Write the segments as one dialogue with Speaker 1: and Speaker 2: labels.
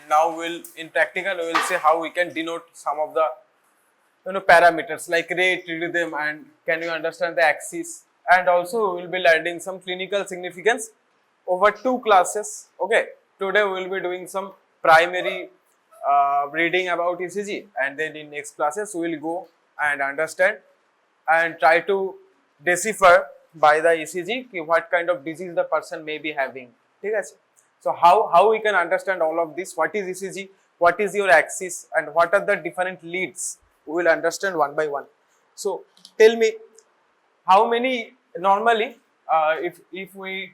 Speaker 1: now in practical we will see how we can denote some of the parameters like rate, rhythm, and can you understand the axis, and also we will be learning some clinical significance over 2 classes. Okay, today we will be doing some primary reading about ECG, and then in next classes we will go and understand and try to decipher by the ECG what kind of disease the person may be having. Okay? So how we can understand all of this, what is ECG, what is your axis, and what are the different leads, we will understand one by one. So tell me, how many normally if we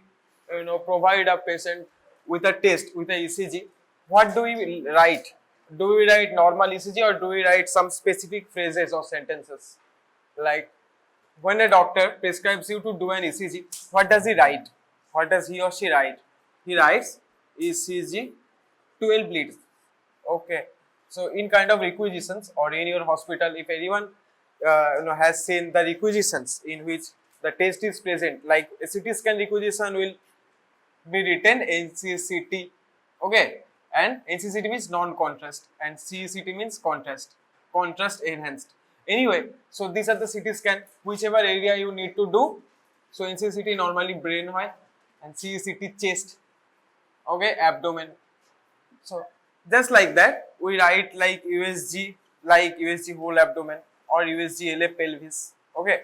Speaker 1: provide a patient with a test with a ECG, what do we write? Do we write normal ECG or do we write some specific phrases or sentences? Like when a doctor prescribes you to do an ECG, what does he write? What does he or she write? He writes ECG 12 leads. Okay. So in kind of requisitions or in your hospital, if anyone has seen the requisitions in which the test is present, like a CT scan requisition will be written NCCT, okay, and NCCT means non-contrast and CCT means contrast enhanced. Anyway, so these are the CT scan, whichever area you need to do. So NCCT normally brain hoy and CCT chest, okay, abdomen. So just like that, we write like USG whole abdomen or USG-LA pelvis. Okay,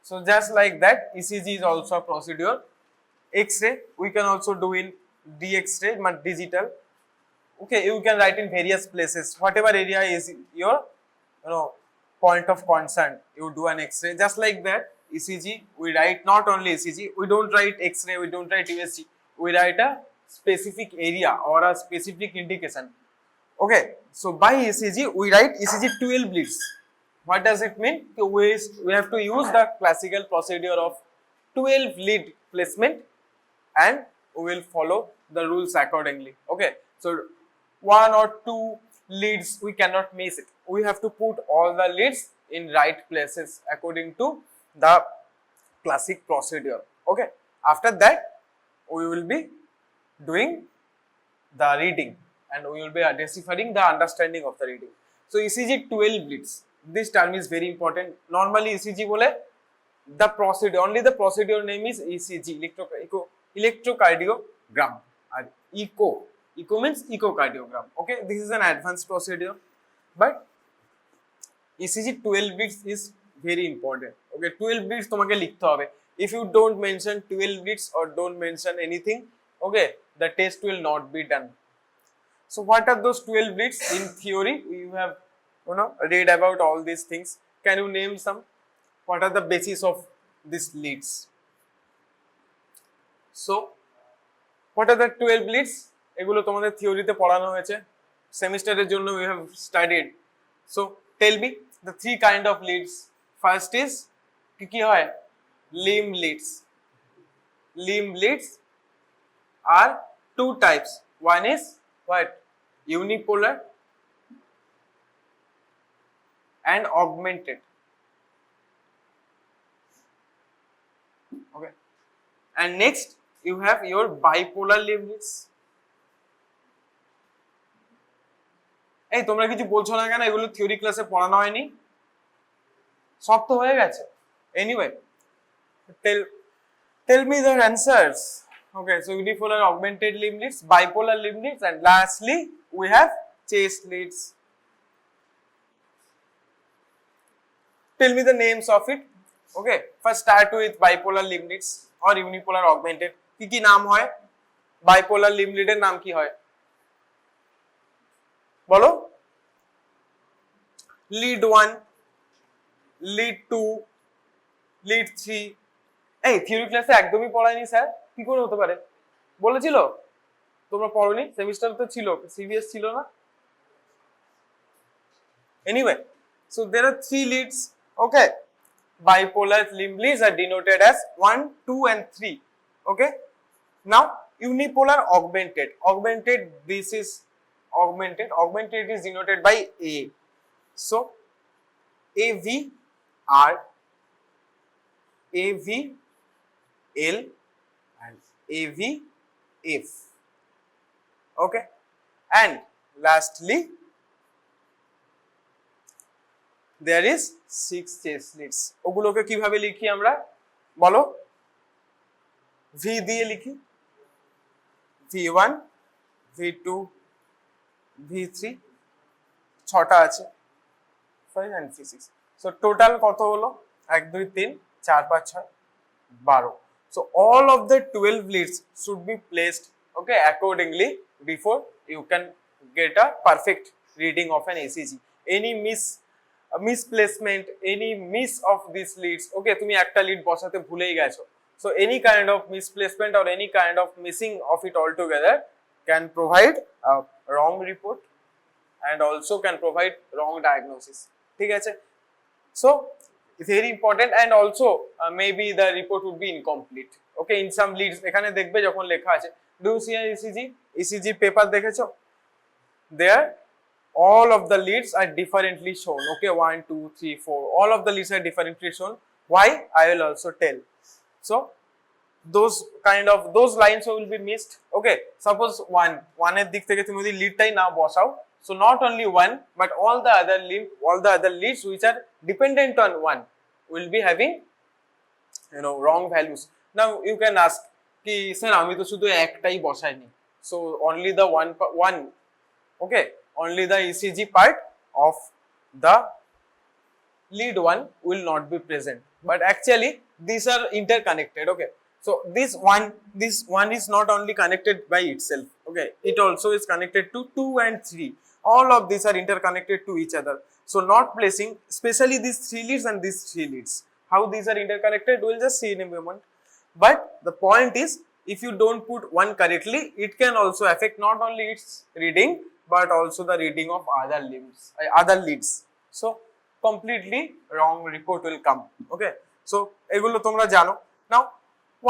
Speaker 1: so just like that, ECG is also a procedure. X-ray we can also do in D-X-ray, but digital. Okay, you can write in various places. Whatever area is your point of concern, you do an X-ray. Just like that, ECG we write not only ECG. We don't write X-ray. We don't write USG. We write a specific area or a specific indication. Okay, so by ECG we write ECG 12 leads. What does it mean? We have to use the classical procedure of 12 lead placement and we will follow the rules accordingly. Okay, so 1 or 2 leads we cannot miss it. We have to put all the leads in right places according to the classic procedure. Okay, after that we will be doing the reading and we will be deciphering the understanding of the reading. So ECG 12 leads, this term is very important. Normally ECG bole the procedure, only the procedure name is ECG, electrocardiogram, and echo means echocardiogram. Okay, this is an advanced procedure, but ECG 12 leads is very important. Okay, 12 leads তোমাকে লিখতে হবে. If you don't mention 12 leads or don't mention anything, okay, the test will not be done. So what are those 12 leads? In theory, you have read about all these things. Can you name some? What are the basis of these leads? So what are the 12 leads? এগুলো তোমাদের থিওরিতে পড়ানো হয়েছে, সেমিস্টারের জন্য we have studied. So tell me the 3 kind of leads. First is কি হয়? Limb leads. Limb leads are 2 types. One is what? Unipolar and augmented. Okay, and next you have your bipolar limb leads. এই তোমরা কিছু বলছো না কেন? এগুলো theory ক্লাসে পড়ানো হয়নি, সব তো হয়ে গেছে. Anyway, tell me the answers. Okay, so unipolar, augmented limb leads, bipolar limb leads, and lastly we have chest leads. Tell me the names of it. Okay, first start with bipolar limb leads or unipolar augmented. কি নাম হয়? bipolar limb lead এর নাম কি হয় বলো? lead 1, lead 2, lead 3. এই theory ক্লাসে একদমই পড়ায়নি স্যার, কি করে হতে পারে? বলেছিল তোমরা পড়োনি? সেমিস্টার তো ছিল, সিবিএস ছিল না? Anyway, so there are 3 leads. Okay, bipolar limb leads are denoted as 1, 2 and 3. Okay, now unipolar augmented, this is augmented is denoted by A. So AV R, AV L and AV F. Okay, and lastly there is 6 chest leads. ওগুলোকে কিভাবে লিখি আমরা বলো? V দিয়ে লিখি, V1 V2 V3 ছটা আছে 5 and V6. So total কত হলো? 1 2 3 4 5 6 12. So all of the 12 leads should be placed, okay, accordingly before you can get a perfect reading of an ECG. Any misplacement, any miss of these leads, okay, তুমি একটা lead বসাতে ভুলেই গেছো, so any kind of misplacement or any kind of missing of it altogether can provide a wrong report and also can provide wrong diagnosis. ঠিক আছে? So very important, and also maybe the report would be incomplete, okay, in some leads এখানে দেখবে যখন লেখা আছে do you see an ECG paper দেখেছো? There all of the leads are differently shown, okay, 1 2 3 4 all of the leads are differently shown. Why? I will also tell. So those lines will be missed, okay. Suppose 1 এর দিক থেকে তুমি যদি লিডটাই না বসাও, so not only 1 but all the other leads which are dependent on 1 will be having, you know, wrong values. Now you can ask ki sir ami to shudhu ektai bosaini, so only the one okay, only the ECG part of the lead 1 will not be present, but actually these are interconnected, okay. So this one is not only connected by itself, okay, it also is connected to 2 and 3. All of these are interconnected to each other, so not placing especially these 3 leads and these 3 leads, how these are interconnected we'll just see in a moment. But the point is, if you don't put one correctly, it can also affect not only its reading but also the reading of other leads, so completely wrong report will come, okay. So এগুলো তোমরা জানো. Now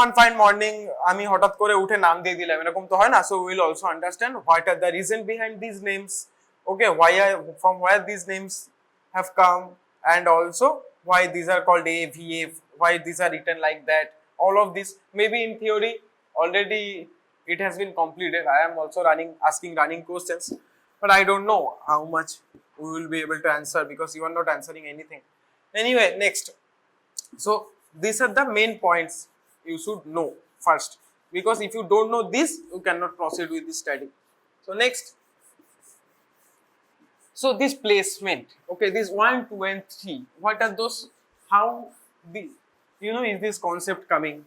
Speaker 1: one fine morning আমি হঠাৎ করে উঠে নাম দিয়ে দিলাম, এরকম তো হয় না, so we will also understand what are the reason behind these names, okay, from where these names have come, and also why these are called A, V, A, why these are written like that. All of this maybe in theory already it has been completed. I am also asking running questions, but I don't know how much we will be able to answer because you are not answering anything. Anyway, next, so these are the main points you should know first, because if you don't know this you cannot proceed with this study. So next, so this placement, okay, this 1 2 and 3, what are those, how the, you know, is this concept coming,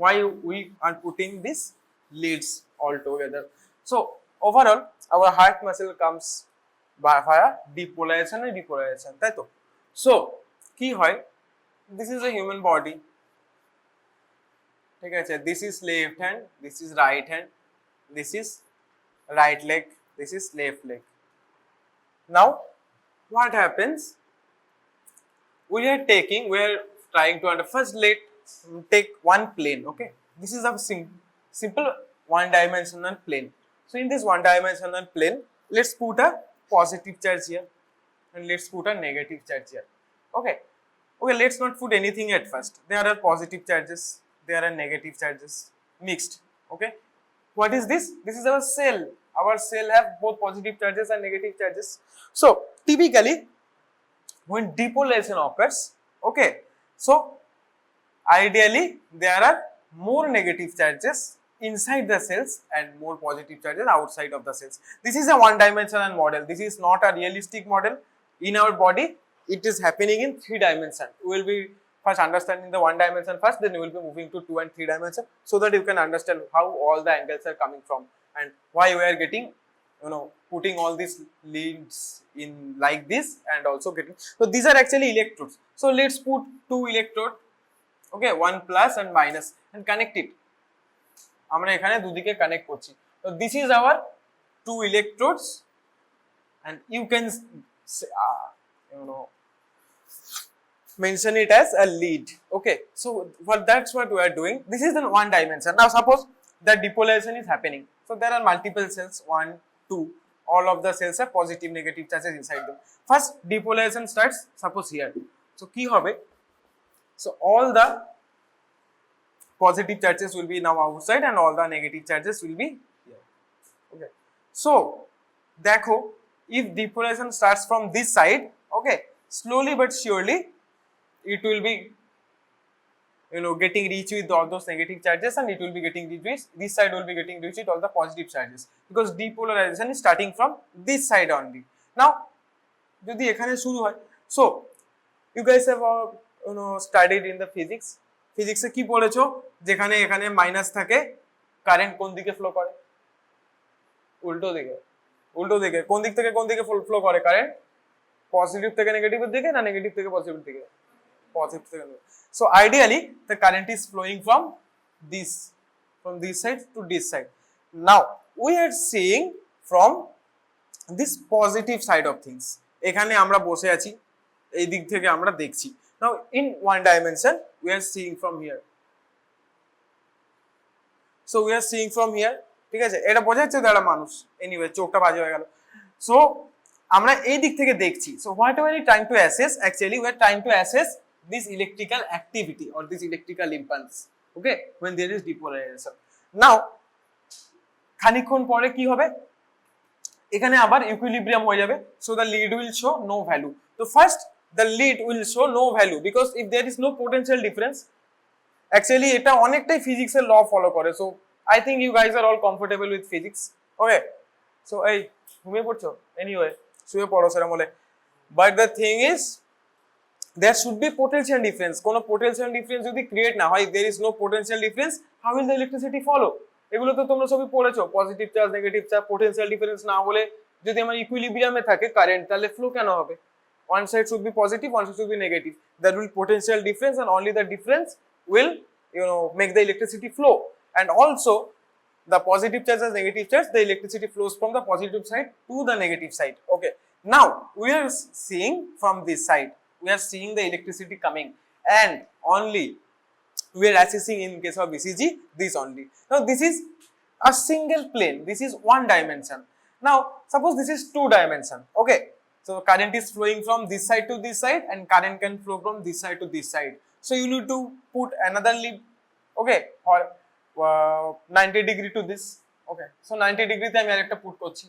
Speaker 1: why we are putting these leads all together. So overall our heart muscle comes via depolarization and depolarization, তাই তো? So কি হয়, this is a human body, ঠিক আছে, this is left hand, this is right hand, this is right leg, this is left leg. Now what happens, we are trying to first take one plane, okay, this is a simple one dimensional plane. So in this one dimensional plane, let's put a positive charge here and let's put a negative charge here, okay. Let's not put anything at first. There are positive charges, there are negative charges mixed, okay. What is this? This is our cell. Our cell have both positive charges and negative charges. So typically when depolarization occurs, okay, so ideally there are more negative charges inside the cells and more positive charges outside of the cells. This is a one dimensional model. This is not a realistic model. In our body it is happening in 3 dimensions. We will be first understanding the 1 dimension first, then we will be moving to 2 and 3 dimension, so that you can understand how all the angles are coming from and why we are getting, you know, putting all these leads in like this and also getting, so these are actually electrodes. So let's put 2 electrodes, okay, 1 plus and minus, and connect it. আমরা এখানে দুদিকে connect করছি, so this is our 2 electrodes and you can you know, mention it as a lead, okay. So that's what we are doing. This is the 1 dimension. Now suppose the depolarization is happening, so there are multiple cells, 1 2, all of the cells have positive negative charges inside them. First depolarization starts, suppose here, so ki hobe, so all the positive charges will be now outside and all the negative charges will be here, okay. So দেখো, if depolarization starts from this side, okay, slowly but surely it will be getting reached with all those negative charges, and it will be getting reached with, this side will be getting reached with all the positive charges, because depolarization is starting from this side only. Now যদি এখানে শুরু হয়, so you guys have studied in the physics এ কি পড়েছো, যেখানে এখানে minus থাকে, current কোন দিকে ফ্লো করে? উল্টো দিকে। কোন দিক থেকে কোন দিকে ফ্লো করে কারেন্ট? পজিটিভ থেকে নেগেটিভের দিকে, না নেগেটিভ থেকে পজিটিভ দিকে? Positive থেকে। So ideally the current is flowing from this side to this side. Now we are seeing from this positive side of things. এখানে আমরা বসে আছি, এই দিক থেকে আমরা দেখছি। Now in one dimension we are seeing from here. So we are seeing from here, ঠিক আছে? এটা বোঝা যাচ্ছে তো একটা মানুষ, anyway চোখটা বাজে হয়ে গেল। So আমরা এই দিক থেকে দেখছি। So what are we trying to assess? Actually we are trying to assess this electrical activity or this electrical impulse, okay, when there is depolarization. Now খানিকক্ষণ পরে কি হবে, এখানে আবার ইকুইলিব্রিয়াম হয়ে যাবে, so the lead will show no value. So first the lead will show no value because if there is no potential difference, actually এটা অনেকটাই ফিজিক্সের ল ফলো করে। So I think you guys are all comfortable with physics, okay? So এই ঘুমিয়ে পড়ছো, anyway শুয়ে পড়ো সেরকম হলে, but the thing is there should be potential difference. কোনো potential difference যদি ক্রিয়েট না হয়, if there is no potential difference, how will the electricity follow? এগুলো তো তোমরা সবই পড়েছো, positive charge negative charge, potential difference না হলে যদি আমার ইকুইলিব্রিয়ামে থাকে কারেন্ট, তাহলে ফ্লো কেন হবে? one side should be positive, one side should be negative. There will potential difference, and only the difference will make the electricity flow. And also the positive charge and negative charge, the electricity flows from the positive side to the negative side, okay? Now we are seeing from this side, we are seeing the electricity coming, and only we are assessing in case of ECG this only. Now this is a single plane, this is one dimension. Now suppose this is two dimension, okay? So current is flowing from this side to this side, and current can flow from this side to this side. So you need to put another lead, okay, or 90 degree to this, okay? So 90 degree তে আমি আরেকটা put করছি,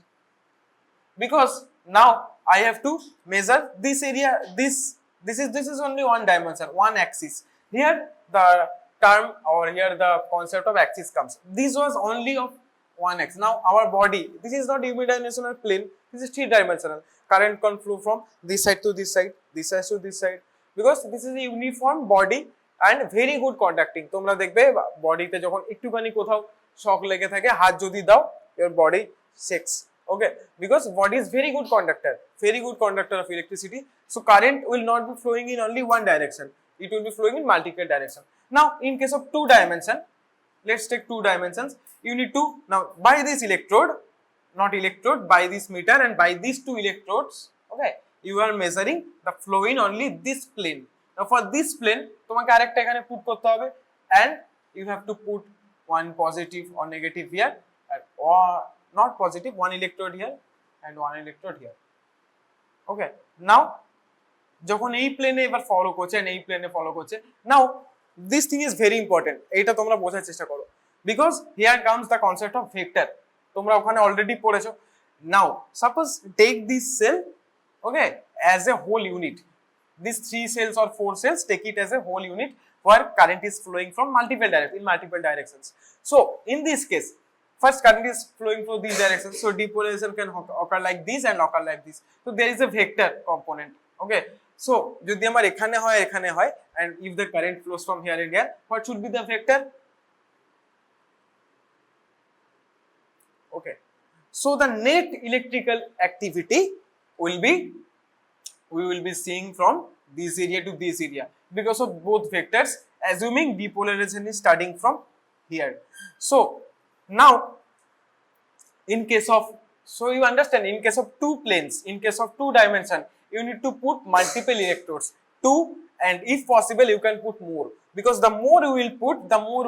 Speaker 1: because now I have to measure this area. This is only one dimension, one axis. Here the term, or here the concept of axis comes. This was only of one axis. Now our body, this is not unidimensional plane, this is three dimensional. Current can flow from this side to this side, this side to this side, because this is a uniform body and very good conducting. তোমরা দেখবে বডিতে যখন একটুখানি কোথাও শক লেগে থাকে, হাত যদি দাও, your body shakes, okay, because body is very good conductor of electricity. So current will not be flowing in only one direction, it will be flowing in multiple direction. Now in case of two dimension, let's take two dimensions. You need to, now by this electrode, not electrode, by this meter and by these two electrodes, okay, you are measuring the flow in only this plane. Now for this plane তোমাকে আরেকটা এখানে put করতে হবে, and you have to put one positive or negative here, or not positive, one electrode here and one electrode here, okay? Now যখন এই প্লেনে এবার follow করছে and এই প্লেনে ফলো করছে, now this thing is very important, এটা তোমরা বোঝার চেষ্টা করো, because here comes the concept of vector. তোমরা ওখানে অলরেডি পড়েছো। Now suppose take this cell, okay, as a whole unit. These 3 cells or 4 cells, take it as a whole unit where current is flowing from multiple directions. So in this case, first current is flowing through these directions, so depolarization can occur like this and occur like this. So there is a vector component, okay? So যদি আমার এখানে হয়, and if the current flows from here and here, what should be the vector? Okay, so the net electrical activity will be, we will be seeing from this area to this area because of both vectors, assuming depolarization is starting from here. So now in case of, so you understand, in case of two planes, in case of two dimension, you need to put multiple electrodes, 2, and if possible you can put more, because the more you will put, the more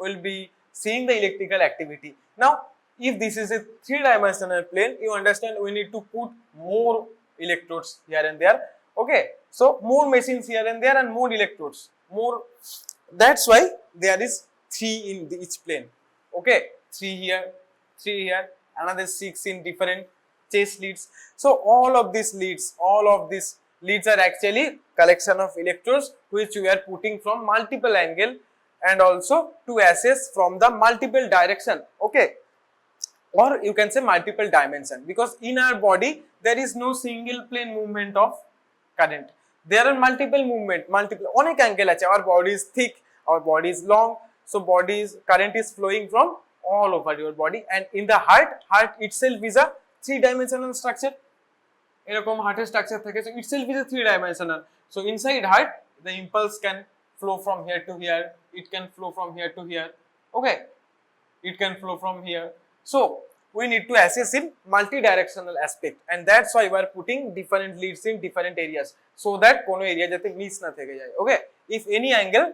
Speaker 1: will be seeing the electrical activity. Now if this is a 3-dimensional plane, you understand we need to put more electrodes here and there, okay? So more machines here and there and more electrodes, more, that's why there is 3 in each plane, okay? 3 here, 3 here, another 6 in different chest leads. So all of these leads are actually collection of electrodes which we are putting from multiple angle and also to assess from the multiple direction, okay, or you can say multiple dimension, because in our body there is no single plane movement of current. There are multiple movement, multiple onek angle ache. Our body is thick, our body is long, so current is flowing from all over your body. And in the heart itself is a 3-dimensional structure. এরকম হার্টের structure থাকে, so itself is a 3-dimensional. So inside heart the impulse can flow from here to here, it can flow from here to here, okay, it can flow from here. So we need to assess in multi-directional aspect, and that's why we are putting different leads in different areas so that কোনো area যাতে miss না থেকে যায়, okay, if any angle,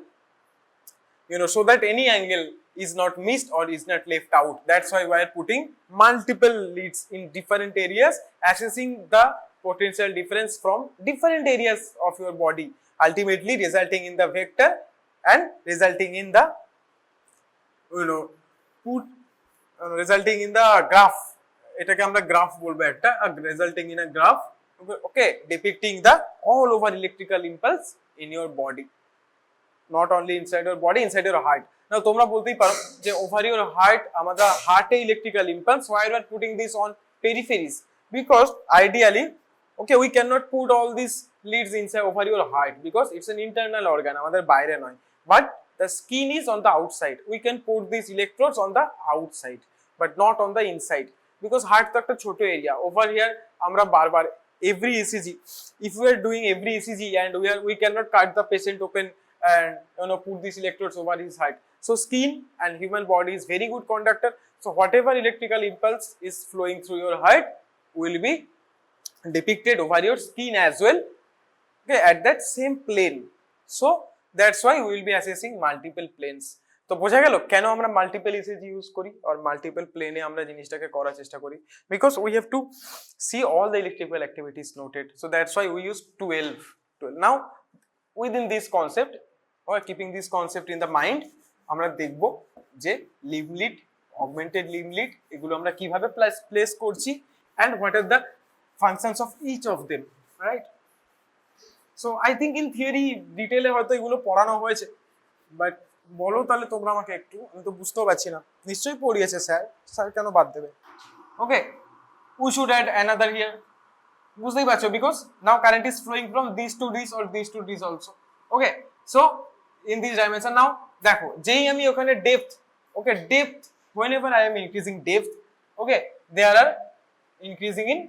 Speaker 1: so that any angle is not missed or is not left out. That's why we are putting multiple leads in different areas, assessing the potential difference from different areas of your body, ultimately resulting in the vector and resulting in the resulting in the graph. এটাকে আমরা graph বলবো, একটা resulting in a graph, okay, depicting the all over electrical impulse in your body, not only inside your body, inside your heart. Now তোমরা বলতেই পারো যে over your heart, আমাদের হার্টে electrical impulse, why we are putting this on peripheries? Because ideally, okay, we cannot put all these leads inside over your heart because it's an internal organ, আমাদের বাইরে নয়, but the skin is on the outside. We can put these electrodes on the outside but not on the inside, because heart তো একটা ছোট area. Over here আমরা বারবার every ECG, if we are doing every ECG and we cannot cut the patient open and put these electrodes over his heart. So skin and human body is very good conductor, so whatever electrical impulse is flowing through your heart will be depicted over your skin as well, okay, at that same plane. So that's why we will be assessing multiple planes. তো বোঝা গেল কেন আমরা multiple ECG use করি আর multiple প্লেনে আমরা জিনিসটাকে করার চেষ্টা করি, because we have to see all the electrical activities noted. So that's why we use 12. Now within this concept, or keeping this concept in the mind, আমরা দেখব যে leave lead, augmented leave lead, এগুলো আমরা কিভাবে place করছি and what are the functions of each of them, right? So I think in theory ডিটেইলে হয়তো এগুলো পড়ানো হয়েছে, বাট বলো তাহলে তোমরা আমাকে একটু, আমি তো বুঝতেও পারছি না, নিশ্চয়ই পড়িয়েছে স্যার কেন বাদ দেবে, ওকে, we should add another here, বুঝতেই পারছো, because now current is flowing from these to these or these to these also, okay. So in this dimension now দেখো যেই আমি ওখানে depth, okay, depth, whenever I am increasing depth, okay, there are increasing in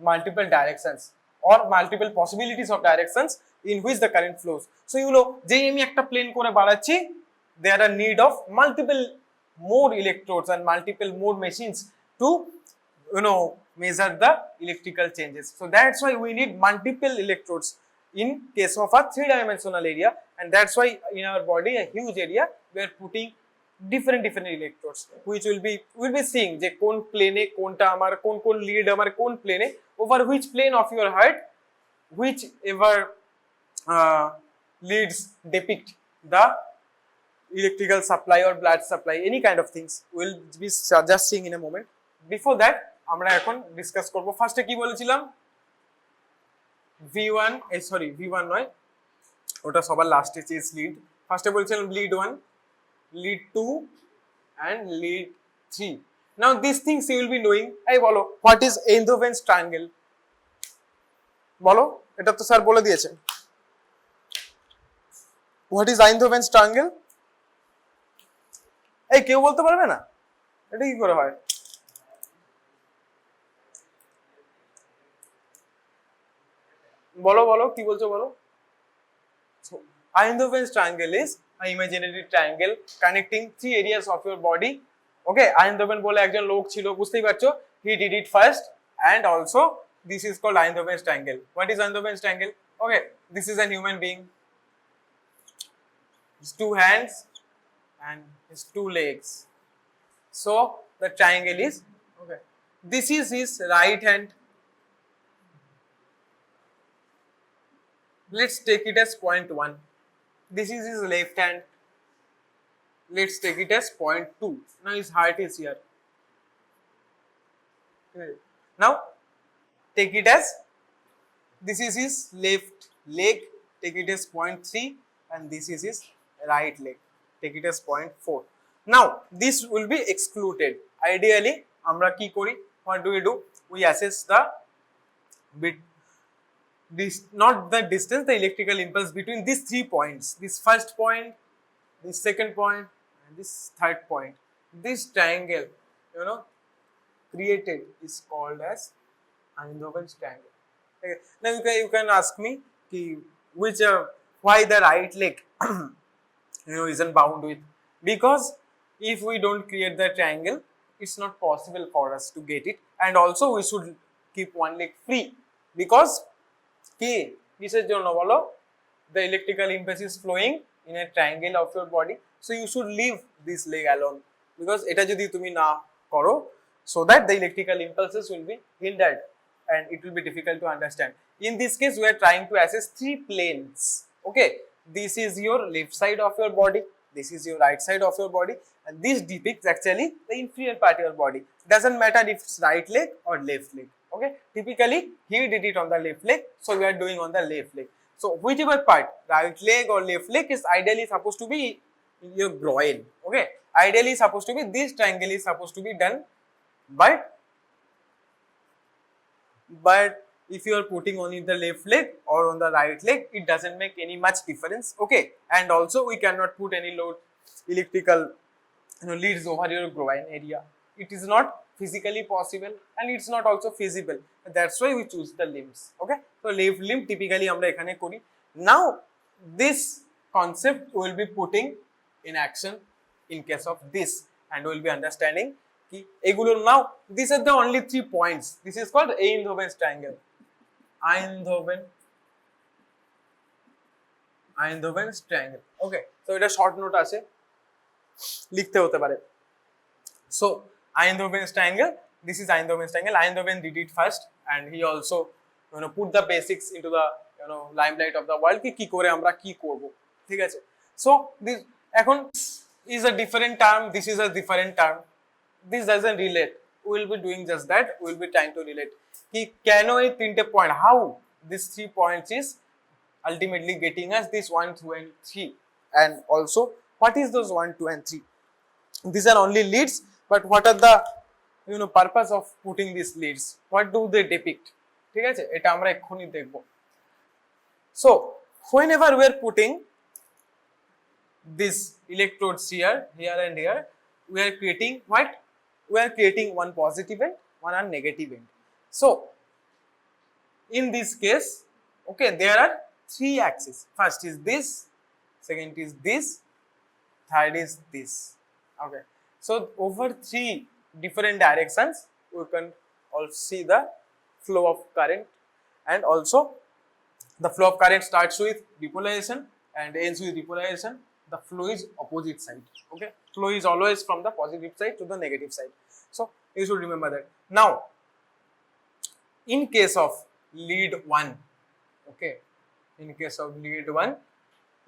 Speaker 1: multiple directions or multiple possibilities of directions in which the current flows. So যেই আমি একটা plane করে বাড়াচ্ছি, there are need of multiple more electrodes and multiple more machines to measure the electrical changes. So that's why we need multiple electrodes in case of a 3-dimensional area, and that's why in our body, a huge area, we are putting different electrodes, which we'll be seeing যে কোন প্লেনে কোনটা আমার, কোন lead আমার কোন প্লেনে, over which plane of your heart whichever leads depict the electrical supply or blood supply, any kind of things we'll be just seeing in a moment. Before that আমরা এখন ডিসকাস করব, ফার্স্টে কি বলেছিলাম, V1 V1 নয়, ওটা সবার লাস্টে চেস লিড, ফার্স্টে বলেছিলাম lead 1, lead 2 and lead 3. Now these things you will be knowing. এই বলো, what is Einthoven's triangle? বলো, এটা তো স্যার বলে দিয়েছে। What is Einthoven's triangle? এই কেউ বলতে পারবে না এটা কি করে হয়? বলো কি বলছো বলো। So Einthoven's triangle is an imaginary triangle connecting 3 areas of your body. Okay, Einthoven বলে একজন লোক ছিল, বুঝতেই পারছো, he did it first, and also this is called Einthoven's triangle. What is Einthoven's triangle? Okay, this is a human being, his 2 hands and his 2 legs. So the triangle is, okay, this is his right hand, let's take it as point 1. This is his left hand, let's take it as point 2. Now his heart is here. Okay. Now take it as this is his left leg, take it as 0.3, and this is his right leg, take it as 0.4. Now this will be excluded. Ideally amra ki kori, what do? We assess the bit this, not the distance, the electrical impulse between these 3 points, this first point, this second point, and this third point. This triangle, created is called as Einthoven's triangle. Okay. Now you can ask me which why the right leg isn't bound with, because if we don't create the triangle, it's not possible for us to get it, and also we should keep one leg free, because কিসের জন্য বলো, the electrical impulse is flowing in a triangle of your body, so you should leave this leg alone, because এটা যদি তুমি না করো, so that the electrical impulses will be hindered and it will be difficult to understand. In this case we are trying to assess 3 planes. Okay, this is your left side of your body, this is your right side of your body, and this depicts actually the inferior part of your body. Doesn't matter if it's right leg or left leg. Okay, typically he did it on the left leg, so we are doing on the left leg. So whichever part, right leg or left leg, is ideally supposed to be your groin. Okay, ideally supposed to be, this triangle is supposed to be done, but if you are putting only the left leg or on the right leg, it doesn't make any much difference. Okay, and also we cannot put any load electrical leads over your groin area. It is not physically possible and it's not also feasible. That's why we choose the limbs. Okay, so left limb typically আমরা এখানে করি. Now this concept we will be putting in action in case of this, and we will be understanding ki egulo. Now these are the only 3 points. This is called Einthoven's triangle. Einthoven's triangle. Okay, so এটা short note আছে, লিখতে হতে পারে. So Einthoven's triangle, this is Einthoven's triangle. Einthoven did it first, and he also put the basics into the limelight of the world ki kore amra ki korbo, ঠিক আছে. So this এখন is a different term, this is a different term, this doesn't relate. We will be doing just that, we will be trying to relate ki keno ei 3 point, how these 3 points is ultimately getting us this 1, 2 and 3, and also what is those 1, 2 and 3. These are only leads, but what are the purpose of putting these leads, what do they depict, ঠিক আছে, এটা আমরা এক্ষুনি দেখব. So whenever we are putting these electrodes here and here, we are creating what, we are creating one positive end, one negative end. So in this case, okay, there are 3 axes. First is this, second is this, third is this. Okay, so over 3 different directions we can also see the flow of current, and also the flow of current starts with depolarization and ends with depolarization. The flow is opposite side. Okay, flow is always from the positive side to the negative side, so you should remember that. Now in case of lead 1, okay, in case of lead 1,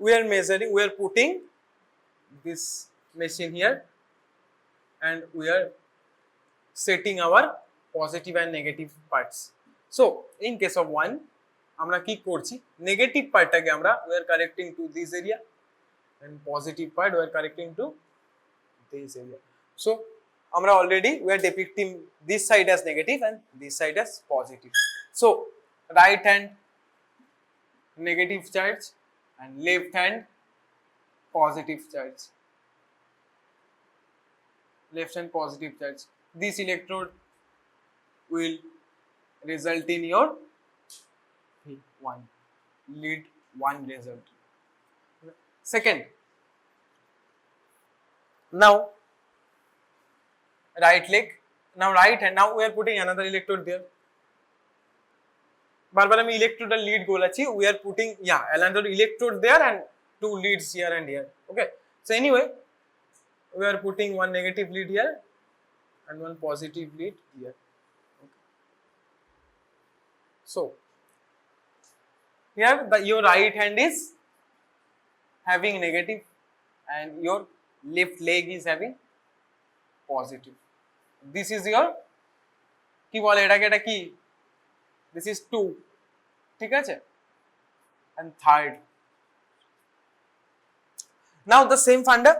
Speaker 1: we are measuring, we are putting this machine here and we are setting our positive and negative parts. So in case of 1, আমরা কি করছি, negative পার্টটাকে আমরা we are connecting to this area, and positive part we are connecting to this area. So আমরা already we are depicting this side as negative and this side as positive. So right hand negative charge and left hand positive charge, left hand positive charge. This electrode will result in your V1, lead 1 result. Second, now right leg, now right hand, now we are putting another electrode there. বারবার আমি electrode আর lead বলেছি, we are putting another electrode there and 2 leads here and here. Okay, so anyway we are putting one negative lead here and one positive lead here. Okay. So here your right hand is having negative and your left leg is having positive. This is your কি বলে এটাকে, এটা কি, this is 2, ঠিক আছে, and third. Now the same funda,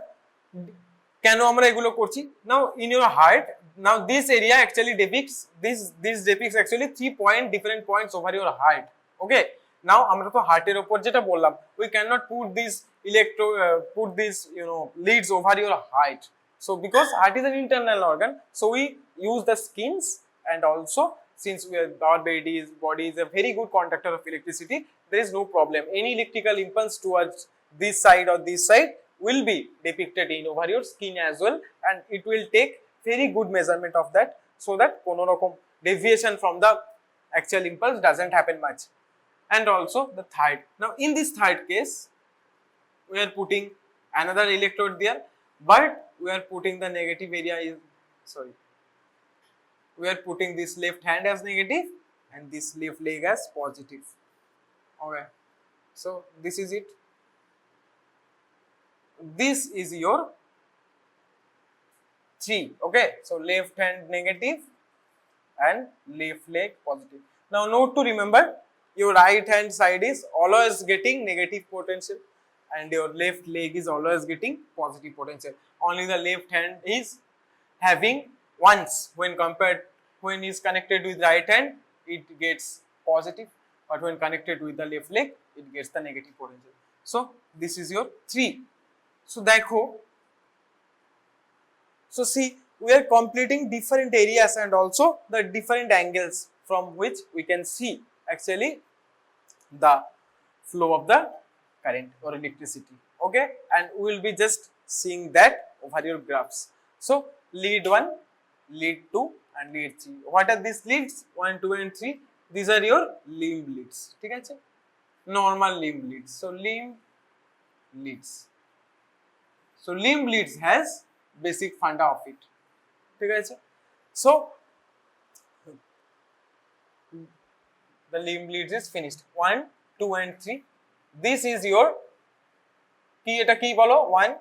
Speaker 1: কেন আমরা এগুলো করছি, now in your heart, now this area actually depicts this depicts actually 3 different points over your heart. Okay, now আমরা তো হার্টের উপর যেটা বললাম, we cannot put these leads over your heart. So because heart is an internal organ, so we use the skins, and also since our body is a very good conductor of electricity, there is no problem. Any electrical impulse towards this side or this side will be depicted in over your skin as well, and it will take very good measurement of that, so that কোনো রকম deviation from the actual impulse doesn't happen much. And also the third, now in this third case we are putting another electrode there, but we are putting the negative area is, sorry, we are putting this left hand as negative and this left leg as positive. Okay, so this is it. This is your 3. Okay, so left hand negative and left leg positive. Now note to remember, your right hand side is always getting negative potential and your left leg is always getting positive potential. Only the left hand is having once, when is connected with right hand it gets positive, but when connected with the left leg it gets the negative potential. So this is your 3. So দেখো, so see, we are completing different areas and also the different angles from which we can see actually the flow of the current or electricity. Okay, and we will be just seeing that over your graphs. So lead 1, lead 2 and lead 3. What are these leads? 1, 2 and 3. These are your limb leads. ঠিক আছে, normal limb leads. So limb leads. So limb leads has basic funda of it. ঠিক আছে, so the limb leads is finished. 1, 2 and 3. This is your কি, এটা কি বলো, 1,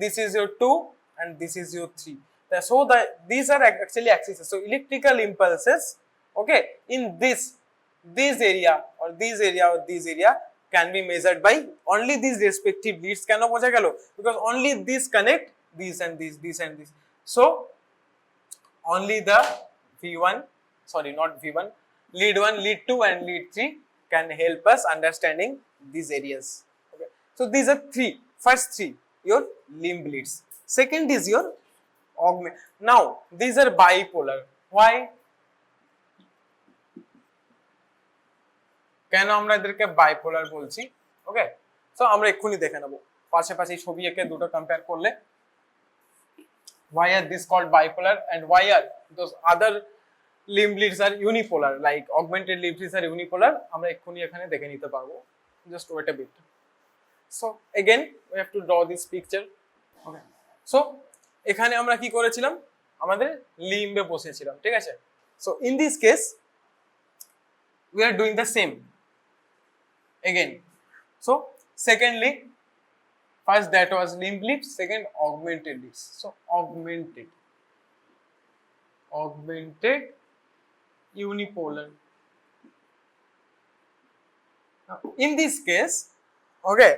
Speaker 1: this is your 2 and this is your 3. So these are actually axes. So electrical impulses, okay, in this area or this area or this area can be measured by only these respective leads. কেন বোঝা গেল? Because only these connect this and this and this. So only the V1, sorry, not V1, lead 1, lead 2 and lead 3 can help us understanding these areas. Okay, so these are 3. First 3 your limb leads. Second is your augment. Now these are bipolar. Why? কেন আমরা এদেরকে bipolar বলছি? ওকে, so আমরা এক্ষুনি দেখে নেব, পাশাপাশি ছবি এঁকে দুটো কম্পেয়ার করলে why are this called bipolar and why are those other limb leads are unipolar, like augmented limb leads are unipolar, আমরা এক্ষুনি এখানে দেখে নিতে পারবো. Just wait a bit. So again we have to draw this picture. Okay, so এখানে আমরা কি করেছিলাম, আমাদের লিম্বে বসেছিলাম, ঠিক আছে. So in this case we are doing the same again. So secondly, first that was limb leads, second augmented leads. So augmented unipolar. Now in this case, okay,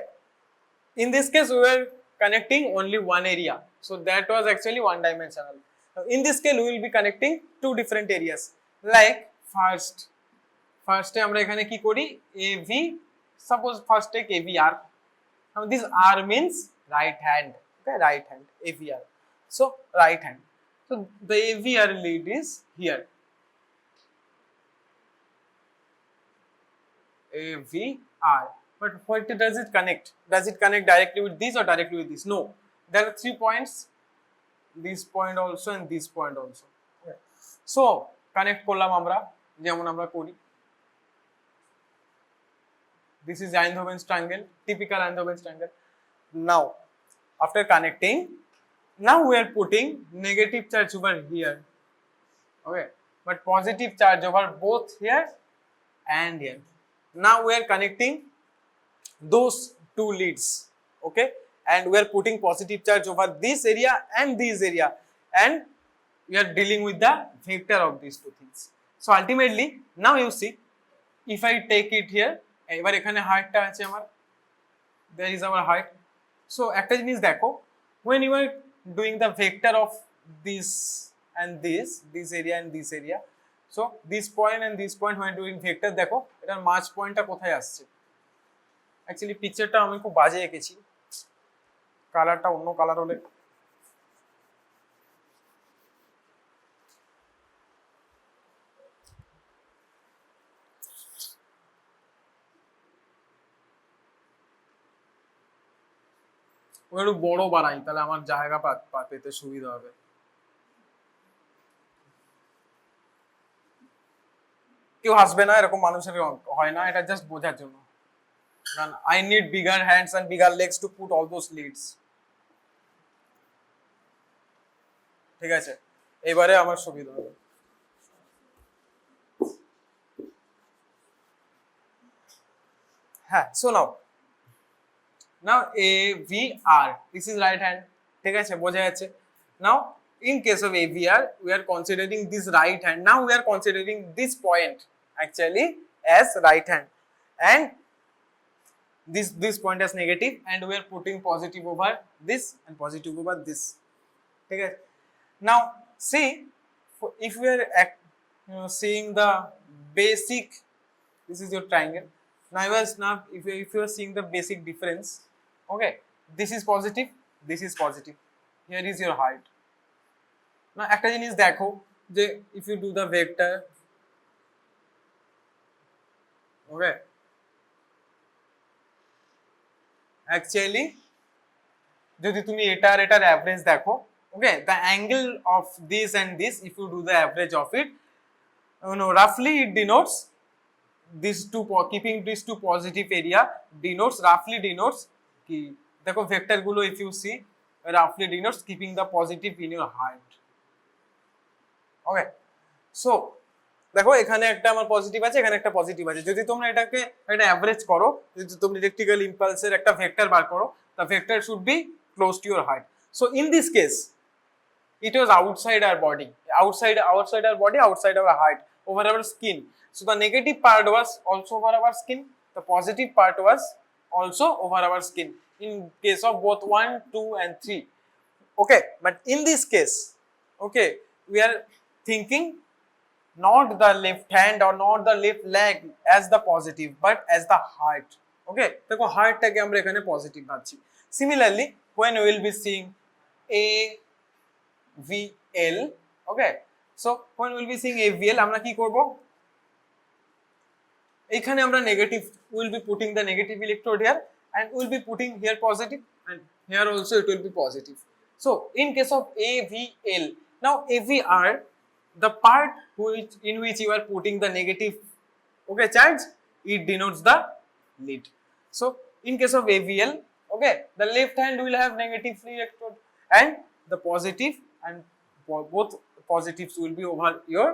Speaker 1: in this case we were connecting only one area, so that was actually one dimensional. Now in this case we will be connecting 2 different areas. Like first আমরা এখানে কি করি, AV, suppose first take AVR. Now this R means right hand. Okay, right hand, AVR. So right hand. So the AVR lead is here. AVR. But what does it connect? Does it connect directly with this or directly with this? No. There are 3 points. This point also and this point also. Okay. So connect করলাম আমরা, যেমন আমরা করি. This is Einthoven's triangle, typical Einthoven's triangle. Now, after connecting, now we are putting negative charge over here, okay, but positive charge over both here and here. Now we are connecting those 2 leads, okay, and we are putting positive charge over this area and this area, and we are dealing with the vector of these two things. So ultimately, now you see, if I take it here, এবার এখানে হার্টটা আছে আমার, there is our heart. So একটা জিনিস দেখো, when you are doing the vector of this and this area and this area, so this point and this point when doing vector, দেখো এটার মাঝ পয়েন্টটা কোথায় আসছে। অ্যাকচুয়ালি পিকচারটা আমি খুব বাজে এঁকেছি, কালারটা অন্য কালার হলে একটু বড় বানাই, তাহলে আমার জায়গা পেতে সুবিধা হবে। কেউ হাসবে না, এরকম মানুষের হয় না, এটা জাস্ট বোঝার জন্য। কারণ I need bigger hands and bigger legs to put all those leads. ঠিক আছে, এবারে আমার সুবিধা হবে। হ্যাঁ, so now AVR, this is right hand, ঠিক আছে, বোঝা যাচ্ছে। Now in case of AVR, we are considering this right hand. Now we are considering this point actually as right hand, and this point as negative, and we are putting positive over this and positive over this. Okay. Now see, if we are seeing the basic, this is your triangle. Now if you are seeing the basic difference, okay, this is positive, this is positive, here is your height. Now একটা জিনিস দেখো যে if you do the vector, okay, actually যদি তুমি এটার average দেখো, okay, the angle of this and this, if you do the average of it, roughly it denotes these two, keeping these two positive area roughly denotes কি দেখো vector গুলো if you see roughly denotes keeping the positive in your height. Okay, so দেখো এখানে একটা আমার positive আছে, এখানে একটা পজিটিভ আছে। যদি তোমরা এটাকে একটা অ্যাভারেজ করো, যদি তুমি ইলেকট্রিক্যাল ইম্পালসের একটা ভেক্টর বার করো, the vector should be close to your height. So in this case it was outside our body, outside our body, outside our height, over our skin. So the negative part was also over our skin, the positive part was also over our skin in case of both 1, 2 and 3. Okay, but in this case, okay, we are thinking not the left hand or not the left leg as the positive, but as the heart. Okay, দেখো হার্টটাকে আমরা এখানে positive ভাবছি। Similarly, when we will be seeing AVL, okay, so when we will be seeing AVL, আমরা কি করব, এখানে আমরা negative, we will be putting the negative electrode here, and we will be putting here positive, and here also it will be positive. So in case of AVL, now AVR, the part in which you are putting the negative, okay, charge, it denotes the lead. So in case of AVL, okay, the left hand will have negative electrode and the positive, and both positives will be over your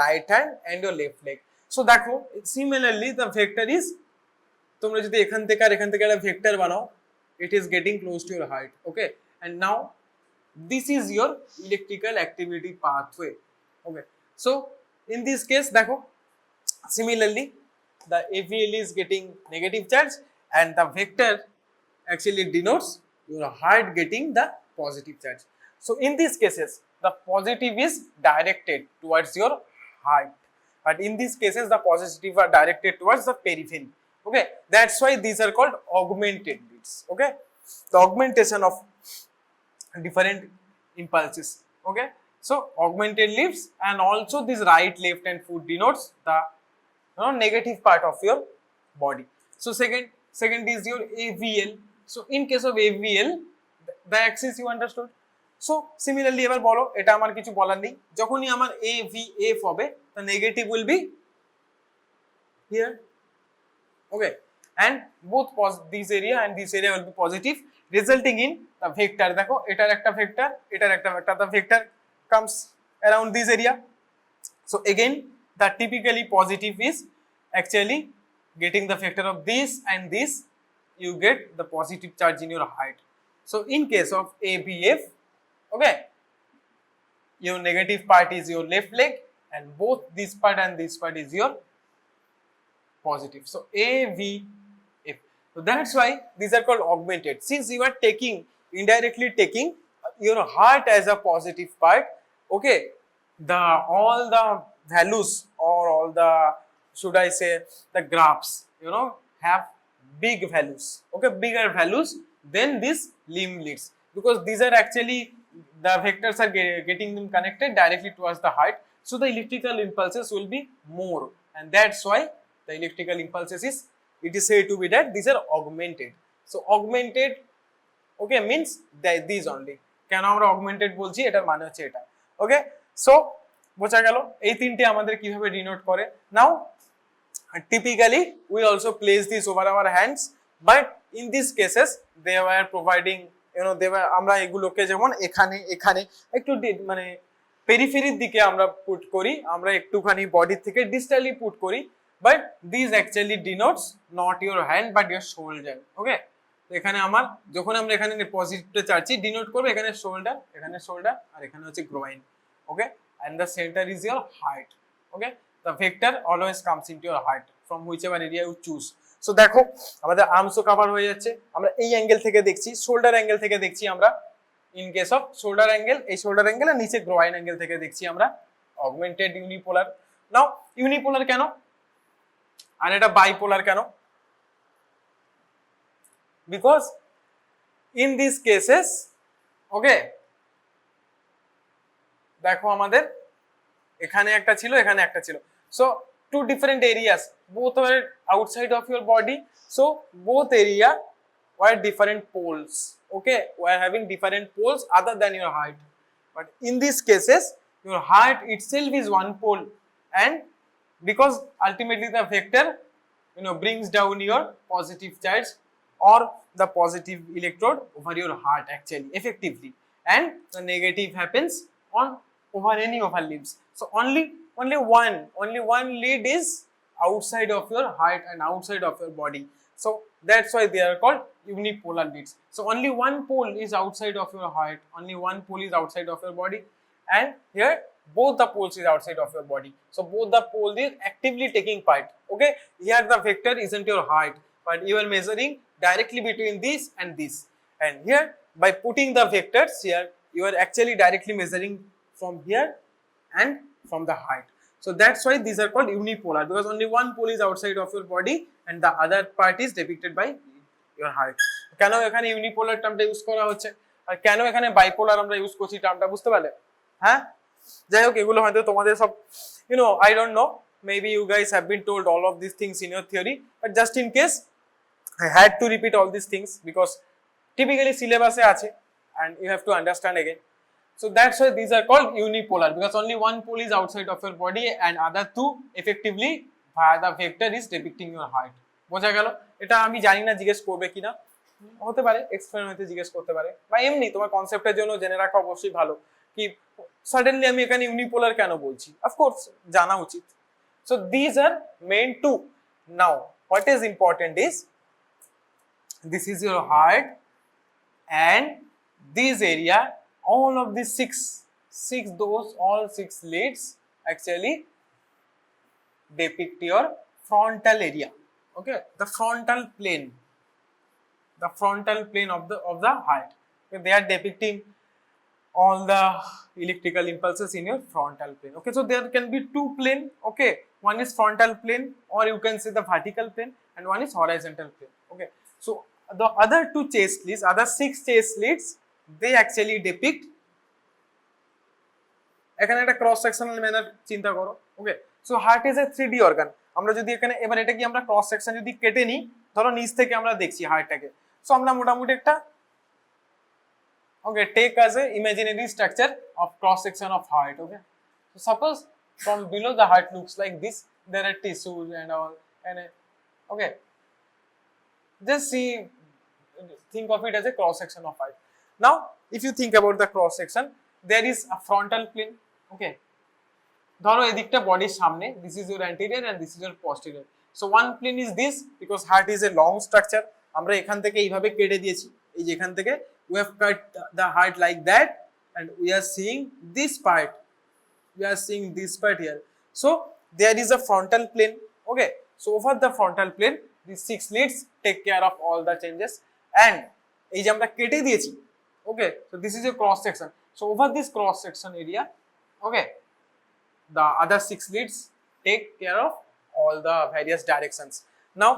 Speaker 1: right hand and your left leg. So দেখো similarly the vector is, তোমরা যদি এখান থেকে আর এখান থেকে একটা vector বানাও, it is getting close to your height. Okay, and now this is your electrical activity pathway. Okay, so in this case দেখো similarly the AVL is getting negative charge and the vector actually denotes your heart getting the positive charge. So in these cases the positive is directed towards your heart, but in these cases the positive are directed towards the periphery. Okay, that's why these are called augmented leads. Okay, the augmentation of different impulses. Okay, so augmented leads, and also this right, left and foot denotes the negative part of your body. So second is your AVL. So in case of AVL, the axis you understood. So similarly এবার বলো, এটা আমার কিছু বলার নেই, যখনই আমার AVF হবে the negative will be here. Okay, and both this area and this area will be positive, resulting in the vector. দেখো এটার একটা ভেক্টর, এটার একটা vector, the vector comes around this area. So again the typically positive is actually getting the vector of this and this, you get the positive charge in your height. So in case of ABF, okay, your negative part is your left leg, and both this part and this part is your positive. So A, V, F. So that's why these are called augmented. Since you are indirectly taking your heart as a positive part, okay, all the values, or all the, should I say, the graphs, have big values, okay, bigger values than this limb leads, because these are actually, the vectors are getting them connected directly towards the heart, so the electrical impulses will be more, and that's why the electrical impulses it is said to be that these are augmented. So augmented, okay, means that these only. কেন আমরা augmented বলছি, এটার মানে হচ্ছে এটা, ওকে। So বোঝা গেল এই তিনটে আমাদের কিভাবে ডিনোট করে। নাও typically we also place this over our hands, but in these cases they were providing, আমরা এগুলোকে যেমন এখানে এখানে একটু মানে পেরিফেরির দিকে আমরা পুট করি, আমরা একটুখানি বডি থেকে ডিস্টালি পুট করি, but these actually denotes not your hand but your shoulder, okay। তো এখানে আমার যখন আমরা এখানে পজিটিভটা চাচ্ছি, ডিনোট করবে এখানে শোল্ডার আর এখানে হচ্ছে groin, okay, and the center is your heart, okay। the vector always comes into your heart from whichever area you choose। so দেখো আমাদের আর্মসও কভার হয়ে যাচ্ছে, আমরা এই অ্যাঙ্গেল থেকে দেখছি, শোল্ডার অ্যাঙ্গেল থেকে দেখছি আমরা, in case off shoulder angle, এই শোল্ডার অ্যাঙ্গেল আর নিচে গ্রোইন অ্যাঙ্গেল থেকে দেখছি আমরা অগমেন্টেড ইউনিপোলার। নাও ইউনিপোলার কেন আর এটা বাইপোলার কেন? because in these cases, okay, দেখো আমাদের এখানে একটা ছিল, এখানে একটা ছিল, so two different areas, both were outside of your body, so both area were different poles, okay, were having different poles other than your heart, but in these cases your heart itself is one pole, and because ultimately the vector brings down your positive charge or the positive electrode over your heart actually effectively, and the negative happens over any of our limbs. So only one lead is outside of your heart and outside of your body, so that's why they are called unipolar leads. So only one pole is outside of your heart, only one pole is outside of your body, and here both the poles is outside of your body, so both the poles is actively taking part, okay। Here the vector isn't your heart, but you are measuring directly between this and this, and here by putting the vectors here you are actually directly measuring from here and from the heart, so that's why these are called unipolar, because only one pole is outside of your body and the other part is depicted by your heart। কেন এখানে unipolar টার্মটা use করা হচ্ছে আর কেন এখানে bipolar আমরা use করছি টার্মটা বুঝতে পারলে? হ্যাঁ, যাই হোক এগুলো হয়তো তোমাদের সব I don't know, maybe you guys have been told all of these things in your theory, but just in case I had to repeat all these things because typically syllabus e ache and you have to understand again, so that's why these are called unipolar, because only one pole is outside of your body and other two effectively via the vector is depicting your heart। বোঝা গেল? এটা আমি জানি না জিজ্ঞেস করবে কিনা, হতে পারে এক্সপেরিমেন্টে জিজ্ঞেস করতে পারে, বা এমনি তোমার কনসেপ্টের জন্য জেনে রাখা অবশ্যই ভালো কি সাডেনলি আমি এখানে ইউনিপোলার কেন বলছি, অফকোর্স জানা উচিত। so these are meant to, now what is important is this is your heart, and this area, all of these all six leads actually depict your frontal area, okay, the frontal plane of the heart, okay, they are depicting all the electrical impulses in your frontal plane, okay। so there can be two plane, okay, one is frontal plane or you can say the vertical plane, and one is horizontal plane, okay। so the other two chest leads, other six chest leads, they actually depict এখানে একটা cross sectional manner চিন্তা করো, okay. So heart is a 3D organ, আমরা যদি এখানে এবার এটা কি আমরা ক্রস সেকশন যদি কেটে নিই, ধরো নিচ থেকে আমরা দেখছি হার্টটাকে, সো আমরা মোটামুটি একটা, okay, take as a imaginary structure of cross section of heart, okay। so suppose from below the heart looks like this, there are tissues and all, and okay, just think of it as a cross section of heart। now if you think about the cross section, there is a frontal plane, okay, ধরো এদিকটা বডির সামনে, this is your anterior and this is your posterior, so one plane is this, because heart is a long structure, আমরা এখান থেকে এইভাবে কেটে দিয়েছি, এই যে এখান থেকে we have cut the heart like that, and we are seeing this part. We are seeing this part here. So there is a frontal plane. Okay, so over the frontal plane, these 6 leads take care of all the changes, and এই যে আমরা কেটে দিয়েছি, okay, so this is a cross section. So over this cross section area, okay, the other 6 leads take care of all the various directions. Now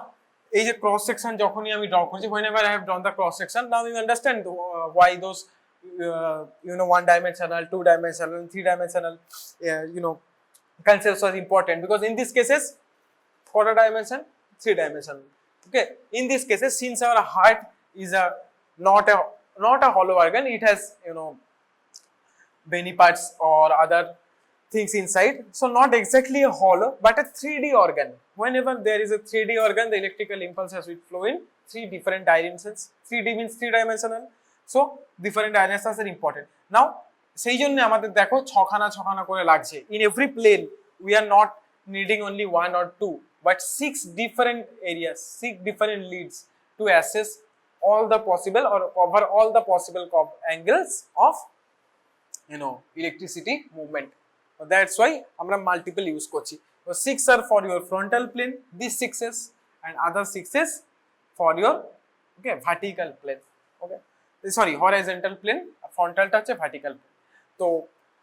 Speaker 1: এই যে cross section যখনই আমি draw করছি, whenever I have drawn the cross section, now you understand why those one dimensional, 2 dimensional, 3 dimensional concepts are important, because in these cases quarter dimension, 3 dimensional. Okay, in these cases, since our heart is not a hollow organ, it has many parts or other things inside, so not exactly a hollow but a 3D organ. Whenever there is a 3D organ, the electrical impulses will flow in 3 different directions. 3D means 3 dimensional, so different directions are important. Now সেই জন্য আমাদের দেখো ছখানা করে লাগছে. In every plane we are not needing only 1 or 2 but 6 different areas, 6 different leads to assess all the possible or cover all the possible angles of electricity movement. So that's why আমরা multiple use করছি. So 6 are for your frontal plane, these 6s, and other 6s for your vertical plane. Okay, sorry, horizontal plane, frontal টা হচ্ছে vertical plane. তো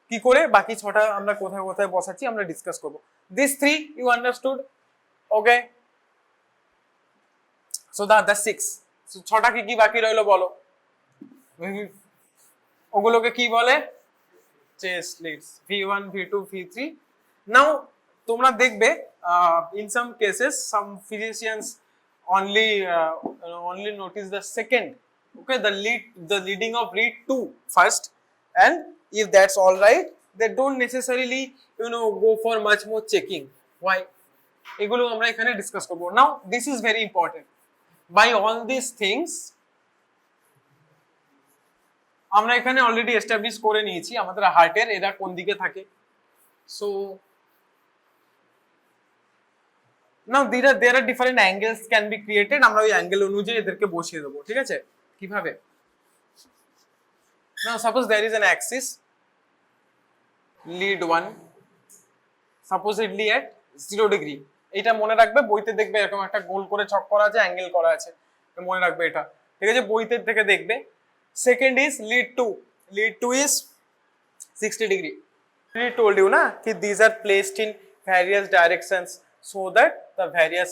Speaker 1: কি করে বাকি 6টা আমরা কোথায় কোথায় বসাচ্ছি আমরা ডিসকাস করব. These 3 you understood. Okay, so the 6, so 6টা কি বাকি রইলো বলো, ওগুলোকে কি বলে? Chest leads, V1, V2, V3. Now তোমরা দেখবে in some cases some physicians only notice the second, okay, the leading of lead 2 first, and if that's all right, they don't necessarily go for much more checking. Why? এগুলো আমরা এখানে discuss করব. Now this is very important. By all these things আমরা এখানে already establish করে নিয়েছি আমাদের হার্টের এরা কোন দিকে থাকে. So now there are different angles can be created. আমরা ওই অ্যাঙ্গেল অনুযায়ী এদেরকে বসিয়ে দেবো. ঠিক আছে, কিভাবে? Now suppose there is an axis, lead 1 supposedly at 0 degree. এটা মনে রাখবে, বইতে দেখবে এরকম একটা গোল করে ছক করা আছে, অ্যাঙ্গেল করা আছে, মনে রাখবে এটা. ঠিক আছে, বইতে থেকে দেখবে. Second is lead 2. Lead 2 is 60 degree. We told you na that these are placed in various directions so that the various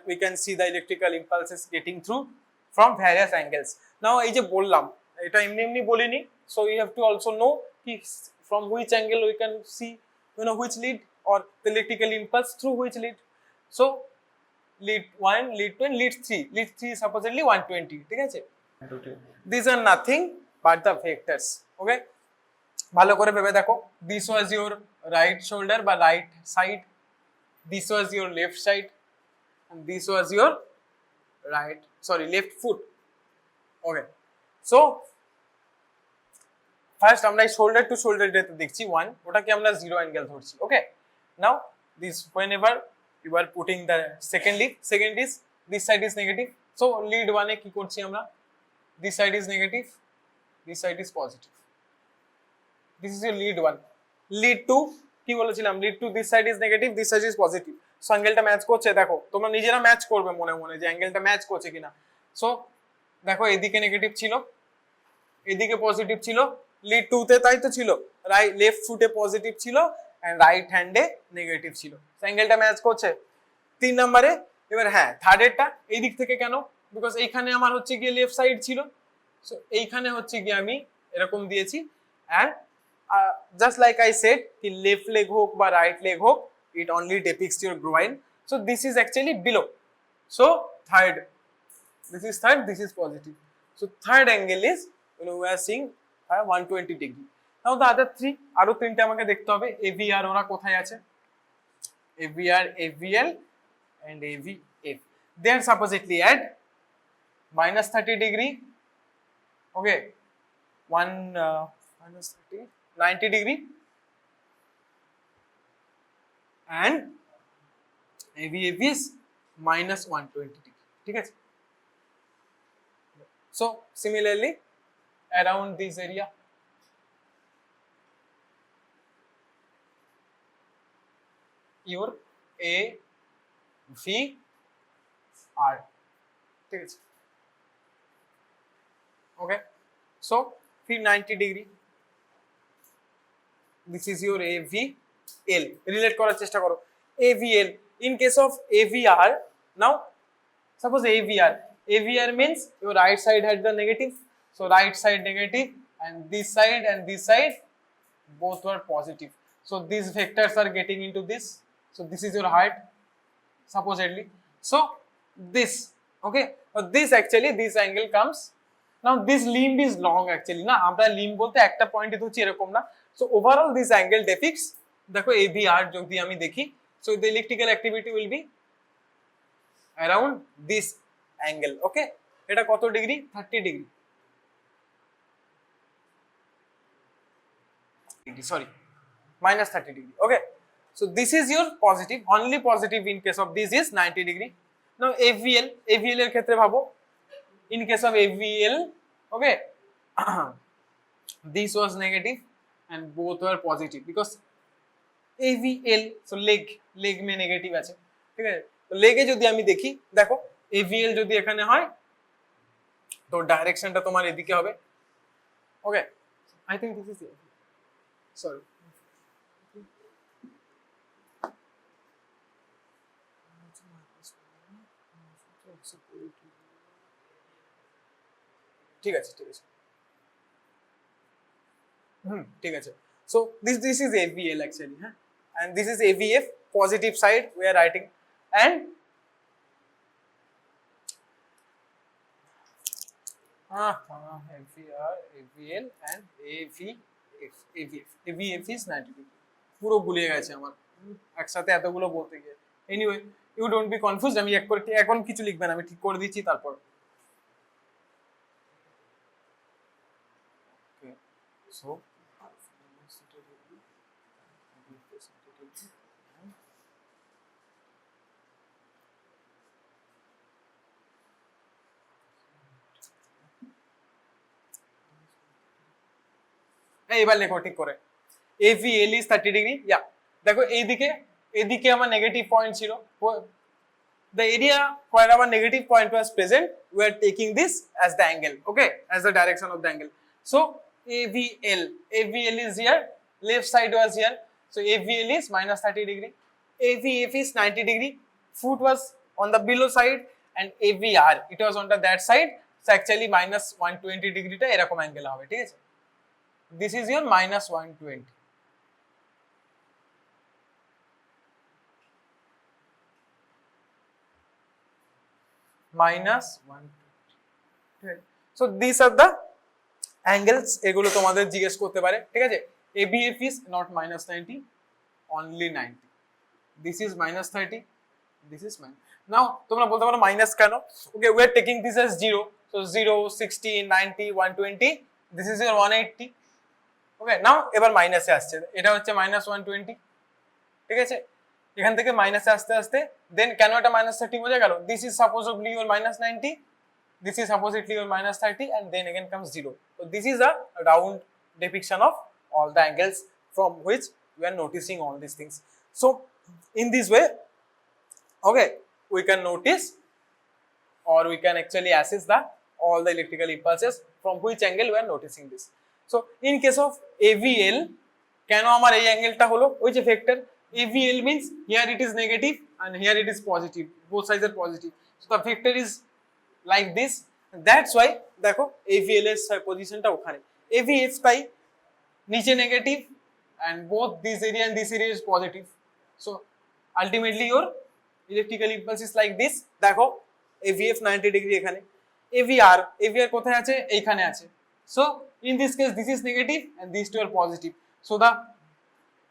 Speaker 1: we can see the electrical impulses getting through from various angles. Now এই যে বললাম এটা এমনি বলিনি, so you have to also know from which angle we can see which lead or the electrical impulse through which lead. So lead 1, lead 2 and lead 3. Lead 3 is supposedly 120. ঠিক আছে, these are nothing but the vectors. Okay, ভালো করে ভেবে দেখো. This was your right shoulder বা right side, this was your left side, and this was your left foot. Okay, so first আমরা shoulder to shoulder যেটা দেখছি 1, ওটাকে আমরা 0 angle ধরছি. Okay, now this whenever you are putting the second is this side is negative, so lead 1 এ কি করছি আমরা, this side is negative, this side is positive. This is your lead 1. Lead 2 কি বলেছিলাম, lead 2 this side is negative, this side is positive. So অ্যাঙ্গেলটা match করছে, দেখো তোমরা নিজেরা ম্যাচ করবে মনে মনে যে অ্যাঙ্গেলটা ম্যাচ করছে কিনা. সো দেখো এদিকে নেগেটিভ ছিল, এদিকে পজিটিভ ছিল, লিড 2 তে তাই তো ছিল, লেফট ফুটে পজিটিভ ছিল এন্ড রাইট হ্যান্ডে নেগেটিভ ছিল. অ্যাঙ্গেলটা ম্যাচ করছে. 3 নম্বরে এবার হ্যাঁ থার্ড এরটা এই দিক থেকে কেন, বিকজ এইখানে আমার হচ্ছে গিয়ে লেফট সাইড ছিল, সো এইখানে হচ্ছে গিয়ে আমি এরকম দিয়েছি. And just like I said ki left leg হোক বা right leg হোক, it only depicts your groin, so this is actually below. So third, this is third, this is positive, so third angle is we are seeing 120 degree. Now the other three, আরো তিনটা আমাকে দেখতে হবে. AVR ওরা কোথায় আছে, AVR, AVL and AVF, they are supposedly at -30 degree. Okay, -30 90 degree and AVF is -120 degree. ঠিক আছে, so similarly around this area your A V R, ঠিক আছে, okay, so फिर 90 degree, this is your AVL, relate করার চেষ্টা করো, AVL, in case of AVR, now suppose AVR means your right side had the negative, so right side negative and this side both were positive, so these vectors are getting into this, so this is your heart supposedly, so this, okay, this actually this angle comes, now this limb is long actually না, আমরা limb বলতে একটা পয়েন্টে ধরছি এরকম না, so overall this angle depicts, দেখো AVR যদি আমি দেখি, so the electrical activity will be around this angle, okay, এটা কত degree, 30 degree, sorry, minus 30 degree, okay, so this is your positive, only positive in case of this is 90 degree. Now AVL এর ক্ষেত্রে ভাবো, in case of AVL, okay, this was negative and both were positive because AVL, so leg में negative আছে, ঠিক আছে, তো লেগে যদি আমি দেখি, দেখো AVL যদি এখানে হয় তো ডাইরেকশনটা তোমার এদিকে হবে, ওকে, I think this is it. Sorry, ঠিক আছে, ঠিক আছে, so this is AVL actually, huh? And this is AVF, positive side we are writing, and AVR, AVL and AVF is 90 degree, পুরো ভুলে গেছে আমার একসাথে এতগুলো বলতে গিয়ে, anyway you don't be confused, আমি এক করে এখন কিছু লিখবেন, আমি ঠিক করে দিচ্ছি তারপর, okay, so এবার লেখো ঠিক করে, AVL is 30 degree, yeah, দেখো এইদিকে আমার নেগেটিভ পয়েন্ট ছিল, the area where our negative point was present, we are taking this as the angle, okay, as the direction of the angle, so AVL is here, left side was here, so AVL is minus 30 degree, AVF is 90 degree, foot was on the below side, and AVR it was on the that side, so actually minus 120 degree টা এরকম angle হবে, ঠিক আছে, this is your minus 120, minus 120, so these are the angles, এগুলো তোমাদের জিজ্ঞেস করতে পারে, ঠিক আছে, ABF is not minus 90, only 90, this is minus 30, this is minus, now তোমরা বলতে পারো মাইনাস কেন, okay, we are taking this as 0, so 0 60 90 120, this is your 180, okay, now এবার মাইনাসে আসছে, এটা হচ্ছে minus 120, ঠিক আছে, এখান থেকে মাইনাসে আসতে আসতে দেন কেন এটা minus 30 বোঝা গেল, this is supposedly your minus 90, this is supposedly your minus 30, and then again comes 0, so this is a round depiction of all the angles from which we are noticing all these things, so in this way, okay, we can notice or we can actually assess the all the electrical impulses from which angle we are noticing this, so in case of AVL কেন আমার এই অ্যাঙ্গেলটা হলো, ওই যে vector AVL means here it is negative and here it is positive, both sides are positive, so the vector is like this, that's why দেখো AVL এর পজিশনটা ওখানে, AVF তাই নিচে negative and both this area and this area is positive, so ultimately your electrical impulse is like this, দেখো AVF 90 degree এখানে, AVR কোথায় আছে, এইখানে আছে, so in this case this is negative and these two are positive, so the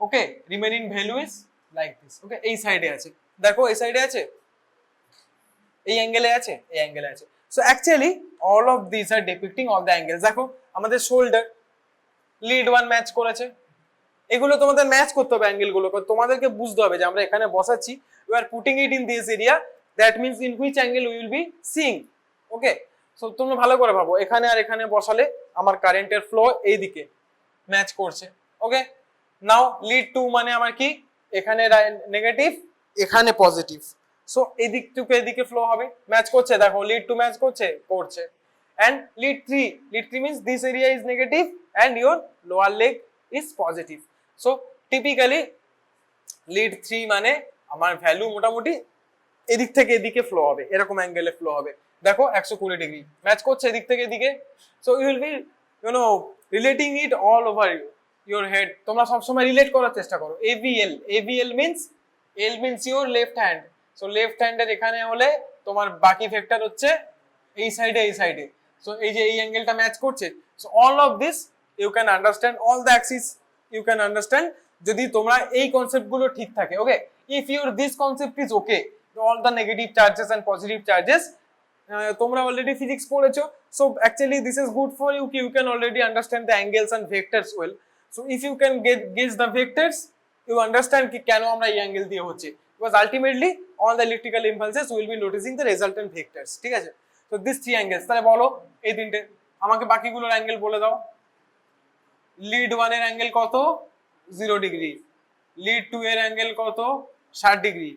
Speaker 1: okay remaining value is like this, okay, এই সাইডে আছে, দেখো এই সাইডে আছে, এই অ্যাঙ্গেলে আছে, এই অ্যাঙ্গেলে আছে, so actually all of these are depicting all the angles, দেখো আমাদের শোল্ডার লিড 1 ম্যাচ করেছে, এগুলো তোমাদের ম্যাচ করতে হবে অ্যাঙ্গেল গুলো, তোমাদেরকে বুঝতে হবে যে আমরা এখানে বসাচ্ছি, we are putting it in this area, that means in which angle we will be seeing, okay, so তোমরা ভালো করে ভাবো, এখানে আর এখানে বসালে আমার কারেন্টের ফ্লো এই দিকে ম্যাচ করছে, okay, now lead 2 মানে আমার কি এখানে নেগেটিভ, এখানে পজিটিভ। সো এদিক থেকে এদিকে ফ্লো হবে, ম্যাচ করছে, দেখো লিড টু ম্যাচ করছে। And lead 3 means this area is negative and your lower leg is positive. So typically lead 3 মানে আমার ভ্যালু মোটামুটি এদিক থেকে এদিকে ফ্লো হবে, এরকম অ্যাঙ্গেলে ফ্লো হবে। দেখো 120 ডিগ্রি ম্যাচ করছে এদিক থেকে এদিকে। So you will be relating it all over your head. তোমরা সবসময় রিলেট করার চেষ্টা করো। AVL means your left hand. So left হ্যান্ডের এখানে হলে তোমার বাকি ভেক্টর হচ্ছে এই সাইডে। সো এই যে এই অ্যাঙ্গেলটা ম্যাচ করছে। So all of this you can understand, all the axis you can understand যদি তোমরা এই কনসেপ্ট গুলো ঠিক থাকে। Okay, if your this concept is okay, all the negative charges and positive charges, তোমরা অলরেডি ফিজিক্স পড়েছো, so actually this is good for you, you can already understand the angles and vectors well. So if you can gauge the vectors, you understand কি কেন আমরা এই angle দিয়ে হচ্ছে, because ultimately all the electrical impulses will be noticing the resultant vectors। ঠিক আছে, তো this 3 angles. তাহলে বলো এই তিনটে, আমাকে বাকিগুলোর অ্যাঙ্গেল বলে দাও। লিড 1 এর অ্যাঙ্গেল কত? 0 ডিগ্রি। লিড 2 এর অ্যাঙ্গেল কত? 60 ডিগ্রি।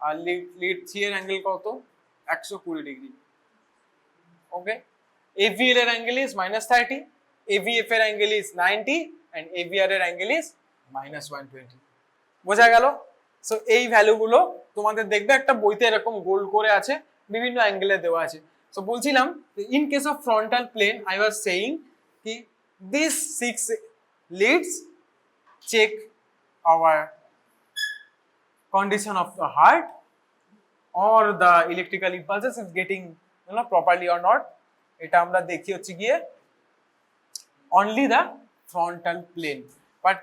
Speaker 1: আর লিড 3 এর অ্যাঙ্গেল কত? 120 ডিগ্রি। ওকে, AVL এর অ্যাঙ্গেল ইজ -30, AVF এর অ্যাঙ্গেল ইজ 90 and AVR এর অ্যাঙ্গেল ইজ -120। বোঝা গেল? সো এই ভ্যালুগুলো তোমাদের দেখবে একটা বইতে এরকম গোল করে আছে, বিভিন্ন অ্যাঙ্গেলে দেওয়া আছে। সো বলছিলাম in case of frontal plane I was saying কি this 6 leads check our condition of the heart or the electrical impulses is getting properly or not, এটা আমরা দেখি হচ্ছে গিয়ে only the frontal plane, but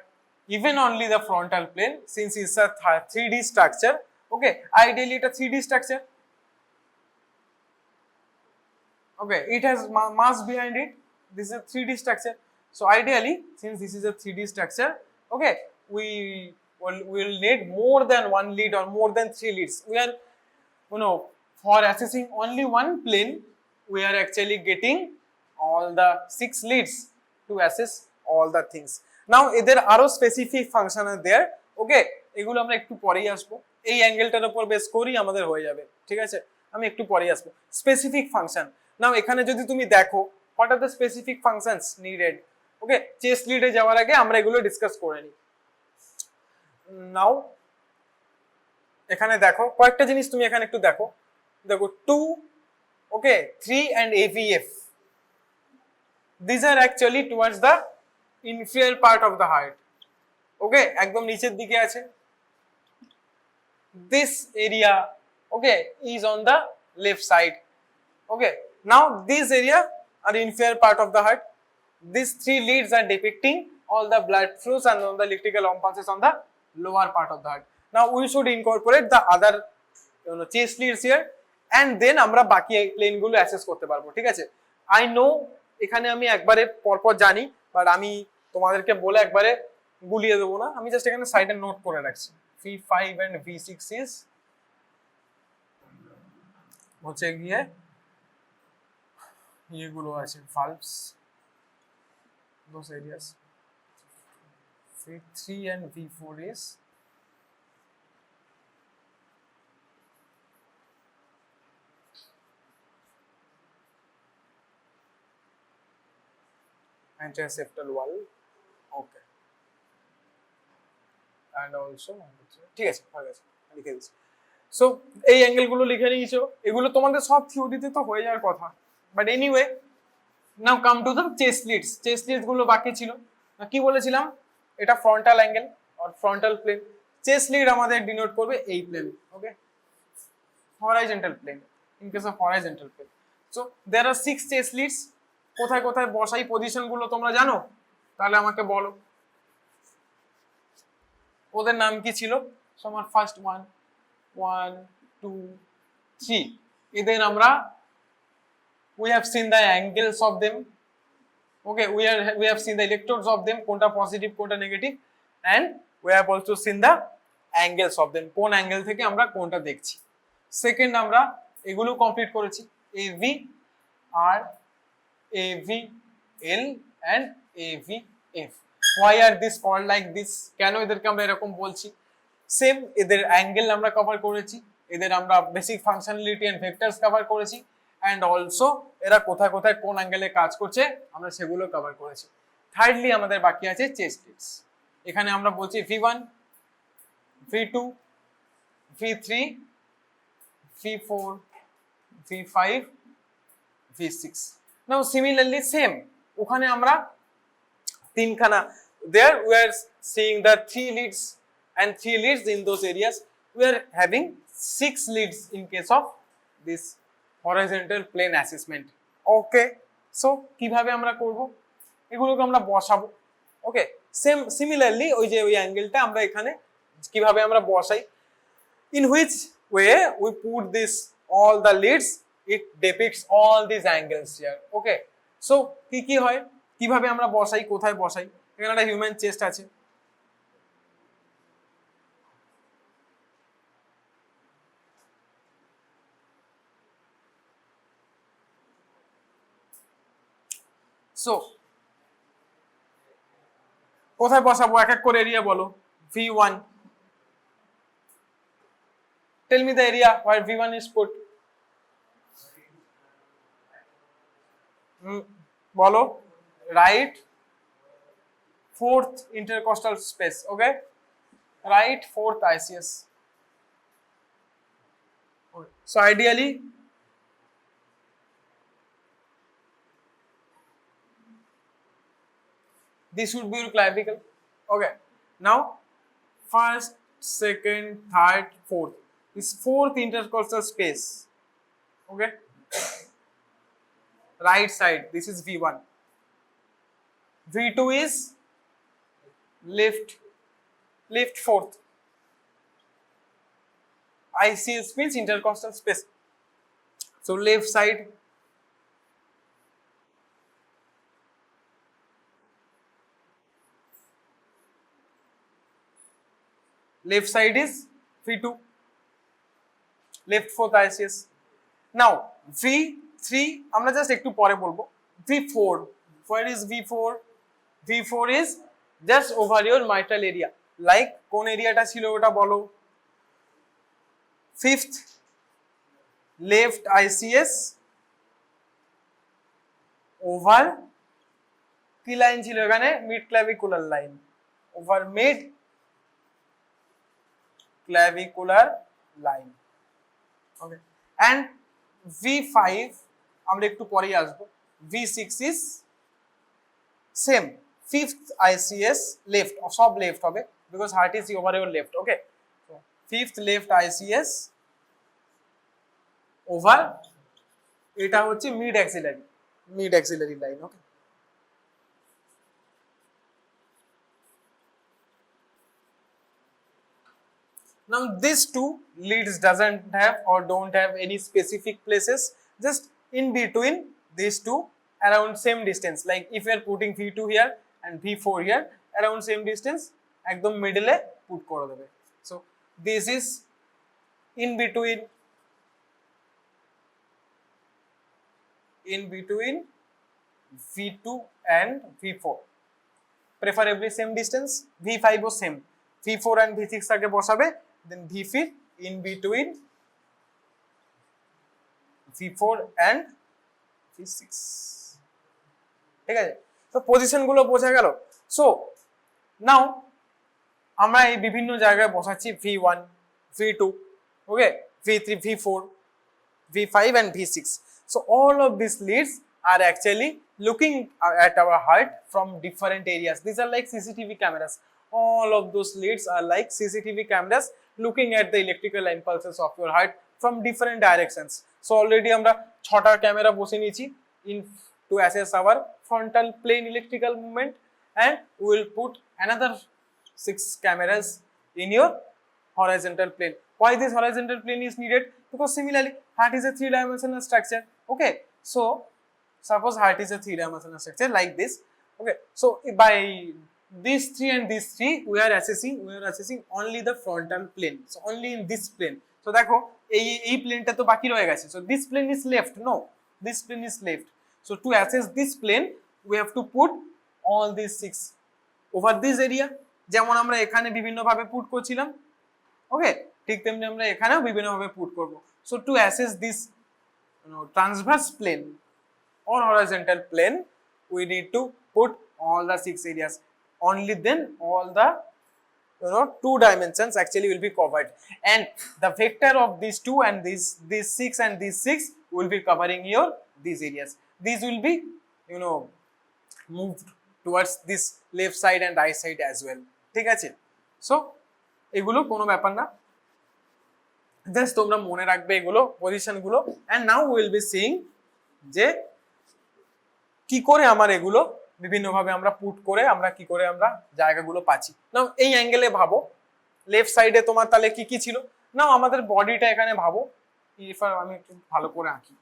Speaker 1: even only the frontal plane, since it's a 3D structure, okay, ideally it's a 3D structure, okay, it has mass behind it, this is a 3D structure. So ideally, since this is a 3D structure, okay, we will need more than one lead or more than 3 leads. We are, for assessing only one plane, we are actually getting all the 6 leads to assess all the things. Now there are specific function are there, okay, এগুলো আমরা একটু পরেই আসবো, এই অ্যাঙ্গেলটার উপর base করি আমাদের হয়ে যাবে। ঠিক আছে, আমি একটু পরেই আসবো। স্পেসিফিক ফাংশন, নাও এখানে যদি তুমি দেখো what are the specific functions needed, okay, chest লিডে যাওয়ার আগে আমরা এগুলো ডিসকাস করে নিই। নাও এখানে দেখো কয়েকটা জিনিস তুমি এখানে একটু দেখো 2, okay, 3 and AVF, these are actually towards the inferior part of the heart, okay, একদম নিচের দিকে আছে। this area, okay, is on the left side, okay, now this area are inferior part of the heart. These 3 leads are depicting all the blood flows and all the electrical impulses on the lower part of the heart. Now we should incorporate the other chest leads here and then আমরা বাকি plane গুলো assess করতে পারবো। ঠিক আছে, I know এখানে আমি একবারে পরপর জানি, বাট আমি তোমাদেরকে বলে একবারে গুলিয়ে দেবো না, আমি জাস্ট এখানে সাইডে নোট করে রাখছি। V5 and V6 is হচ্ছে গিয়ে এগুলো আছে valves, those areas. V3 and V4 is anteroseptal wall, okay, and also ঠিক আছে হয়ে গেছে, লিখে দিচ্ছি। সো এই অ্যাঙ্গেল গুলো লিখে নিয়েছো, এগুলো তোমাদের সব থিওরিতে তো হয়ে যাওয়ার কথা, but anyway now come to the chest leads. Chest leads গুলো বাকি ছিল, কি বলেছিলাম, এটা ফ্রন্টাল অ্যাঙ্গেল আর ফ্রন্টাল প্লেন। চেস্ট লিড আমাদের ডিনোট করবে এই plane, okay, horizontal plane, in case of horizontal plane. So there are 6 chest leads. কোথায় কোথায় বসাই পজিশন গুলো তোমরা জানো? তাহলে আমাকে বলো, ওদের নাম কি ছিল? সবার ফার্স্ট 1 2 3, এদের আমরা we have seen the angles of them, okay, we have seen the electrodes of them, কোনটা পজিটিভ কোনটা negative, and we have also seen the angles of them, কোন অ্যাঙ্গেল থেকে আমরা কোনটা দেখছি। সেকেন্ড আমরা এগুলো কমপ্লিট করেছি, AV R AVL and AVF. Why are this called like this? কেন এদেরকে আমরা এরকম বলছি? সেম এদের অ্যাঙ্গেল আমরা কভার করেছি, এদের আমরা basic functionality and vectors cover করেছি, অ্যান্ড অলসো এরা কোথায় কোথায় কোন অ্যাঙ্গেলে কাজ করছে আমরা সেগুলো কভার করেছি। থার্ডলি আমাদের বাকি আছে চেস্ট লিডস। এখানে আমরা বলছি V1, V2, V3, V4, V5, V6. Now similarly same ওখানে আমরা তিনখানা, there we are seeing the 3 leads and 3 leads in those areas. We are having 6 leads in case of this horizontal plane assessment. Okay, so কিভাবে আমরা করব, এগুলোকে আমরা বসাবো। ওকে, same similarly ওই যে ওই অ্যাঙ্গেলটা আমরা এখানে কিভাবে আমরা বসাই, in which way we put this all the leads, it depicts all these angles here. Okay, so কি কি হয়, কিভাবে আমরা বসাই, কোথায় বসাই, এখানে একটা হিউম্যান চেস্ট আছে, সো কোথায় বসাবো এক এক করে এরিয়া বলো। V1, tell me the area where V1 is put. বলো, right fourth intercostal space. Okay, right fourth ICS. Okay. So ideally this should be your clavicle. Okay, now first, second, third, fourth, this fourth intercostal space. Okay, right side, this is V1. V2 is left fourth. ICS means intercostal space, so left side. Left side is V2, left fourth ICS. Now V3 আমরা just একটু পরে বলবো। V4, where is V4? V4 is just over your mitral area. Like কোন এরিয়াটা ছিল ওটা বলো। Fifth left ICS over কি লাইন ছিল এখানে, mid clavicular line, over mid clavicular line. Okay, and V5 আমরা একটু পরেই আসবো। V6 is same, fifth ICS left, সব left হবে because heart is over your left. Okay, so fifth left ICS over, এটা হচ্ছে mid axillary line. Okay, now these two leads doesn't have or don't have any specific places, just in between these two around same distance. Like if you are putting V2 here and V4 here, around same distance একদম middle এ put করে দেবে. So this is in between V2 and V4, preferably same distance. V5 O same, V4 and V6 আগে বসাবে, then V5 in between V4 and V6. ঠিক আছে, তো position গুলো বোঝা গেল। সো নাও আমরা এই বিভিন্ন জায়গায় বসাচ্ছি V1, V2, okay, V3, V4, V5 and V6. So all of these leads are actually looking at our heart from different areas. These are like CCTV cameras. All of those leads are like CCTV cameras looking at the electrical impulses of your heart from different directions. So already আমরা 6টা camera বসে নিয়েছি in to assess our frontal plane electrical movement, and we will put another 6 cameras in your horizontal plane. Why this horizontal plane is needed? Because similarly heart is a 3-dimensional structure. Okay, so suppose heart is a 3-dimensional structure like this. Okay, so by these 3 and these 3 we are assessing only the frontal plane, so only in this plane. So দেখো এই প্লেনটা তো বাকি রয়ে গেছে, so this plane is left, no, this plane is left. So to assess this plane we have to put all these 6 over this area, যেমন আমরা এখানে বিভিন্ন ভাবে পুট করছিলাম। ওকে, ঠিক তেমনি আমরা এখানেও বিভিন্ন ভাবে পুট করব। So to assess this transverse plane or horizontal plane, we need to put all the 6 areas. Only then all the 2 dimensions actually will be covered, and the vector of these 2 and these 6 and these 6 will be covering your these areas. These will be moved towards this left side and right side as well. ঠিক আছে, so এগুলো কোনো ব্যাপার না, just তোমরা মনে রাখবে এগুলো পজিশন গুলো। And now will be seeing যে কি করে আমার এগুলো বিভিন্ন ভাবে আমরা পুট করে আমরা কি করে আমরা জায়গাগুলো পাচ্ছি। নাও এই অ্যাঙ্গেলে ভাবো, লেফট সাইডে তোমার তাহলে কি কি ছিল, নাও আমাদের বডিটা এখানে ভাবো, আমি একটু ভালো করে আঁকি।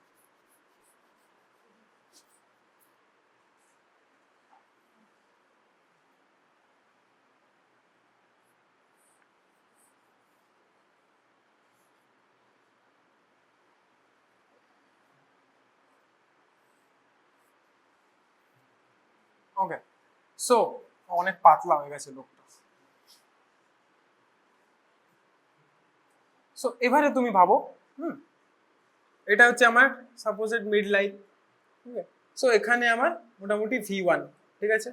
Speaker 1: ওকে, সো অনেক পাতলা হয়ে গেছে লোকটা। সো এবারে তুমি ভাবো, এটা হচ্ছে আমার সাপোজেড মিড লাইন। ঠিক আছে, সো এখানে আমার মোটামুটি V1, ঠিক আছে।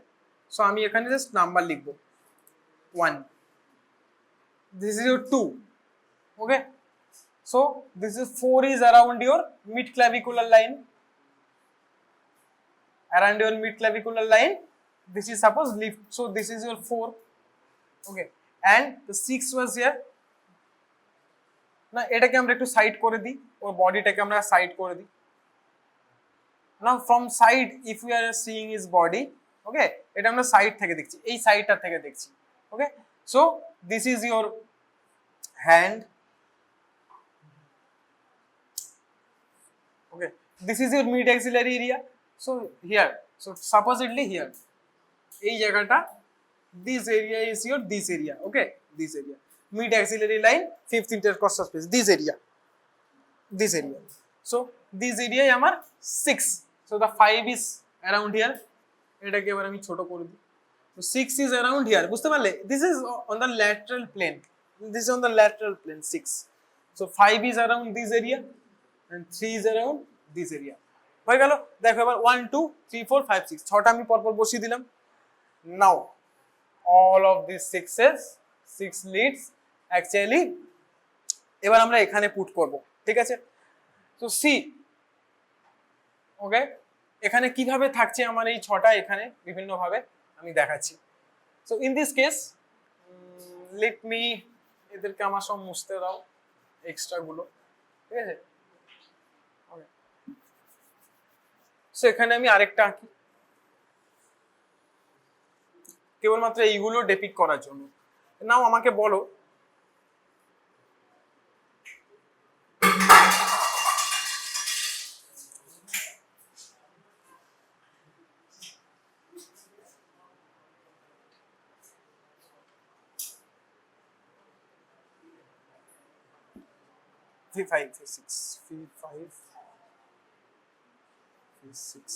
Speaker 1: সো আমি এখানে জাস্ট নাম্বার লিখবো 1, this is your 2, okay, so this is 4 is around your mid clavicular line, around your mid clavicular line, this is suppose lift, so this is your 4, okay, and the 6 was here না, এটাকে আমরা একটু side করে দিই, ওর বডিটাকে আমরা side করে দিই। Now from side if you are seeing his body, okay, এটা আমরা সাইড থেকে দেখছি, এই সাইডটা থেকে দেখছি, okay. So this is your hand, okay, this is your mid axillary area, so here, so supposedly here এই জায়গাটা, this area is your this area, okay, this area mid axillary line, 5th intercostal space, this area, so this area আমার 6, so the 5 is around here, এটাকে এবার আমি ছোট করে দিই, so 6 is around here, বুঝতে পারলে, this is on the lateral plane, this is on the lateral plane 6, so 5 is around this area and 3 is around this area, হয়ে গেল। দেখো এবার 1 2 3 4 5 6 ছটা আমি পরপর বসিয়ে দিলাম। নাও all of these 6 leads actually এবার আমরা এখানে পুট করব, ঠিক আছে। তো সি, ওকে, এখানে কিভাবে থাকছে আমার এই ছটা, এখানে বিভিন্ন ভাবে আমি দেখাচ্ছি। So in this case let me, এদেরকে আমার সব মুছতে দাও এক্সট্রা গুলো, ঠিক আছে। সো এখানে আমি আরেকটা আঁকি, কেবলমাত্র এইগুলো ডেপিক্ট করার জন্য। নাও আমাকে বলো V5 V6 V5 V6,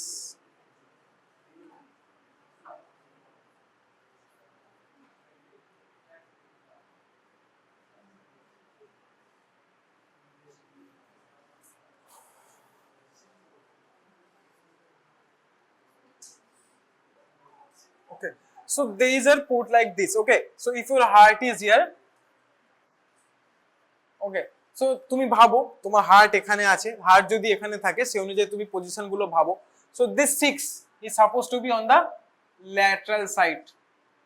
Speaker 1: okay, so these are put like this, okay, so if your heart is here, okay, so তুমি ভাবো তোমার হার্ট এখানে আছে, হার্ট যদি এখানে থাকে সেই অনুযায়ী তুমি পজিশন গুলো ভাবো। So this 6 is suppose to be on the lateral side,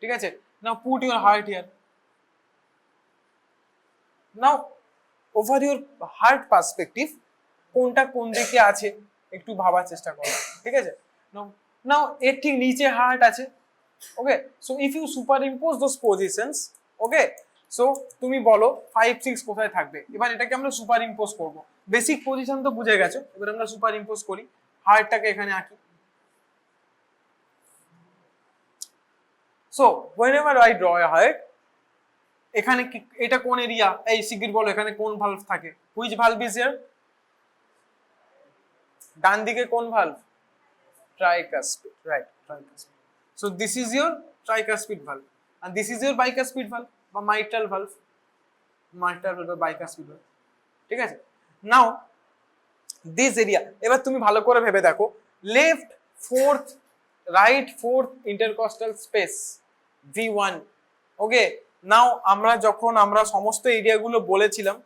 Speaker 1: ঠিক আছে। Now put your heart here, now over your heart perspective কোনটা কোন দিকে আছে একটু ভাবার চেষ্টা করো, ঠিক আছে। নাও এর ঠিক নিচে হার্ট আছে, okay, so if you superimpose those positions, okay, so তুমি বলো 5 6 কোথায় থাকবে। এবার এটাকে আমরা সুপার ইম্পোজ করবো, বেসিক পজিশন তো বুঝে গেছো, এবার আমরা সুপার ইম্পোজ করি, হার্টটাকে এখানে আঁকি। So whenever I draw a heart, এখানে এটা কোন এরিয়া, এই শিগগির বলো এখানে কোন ভালভ থাকে, হুইচ ভালভ ইজ হিয়ার, ডান দিকে কোন valve, tricuspid, right, tricuspid, so this is your tricuspid valve and this is your bicuspid valve বা mitral valve, mitral valve বা bicuspid valve, ঠিক আছে। নাও দিস এরিয়া, এবার তুমি ভালো করে ভেবে দেখো, left fourth right fourth intercostal space V1, ওকে। নাও আমরা সমস্ত এরিয়াগুলো বলেছিলাম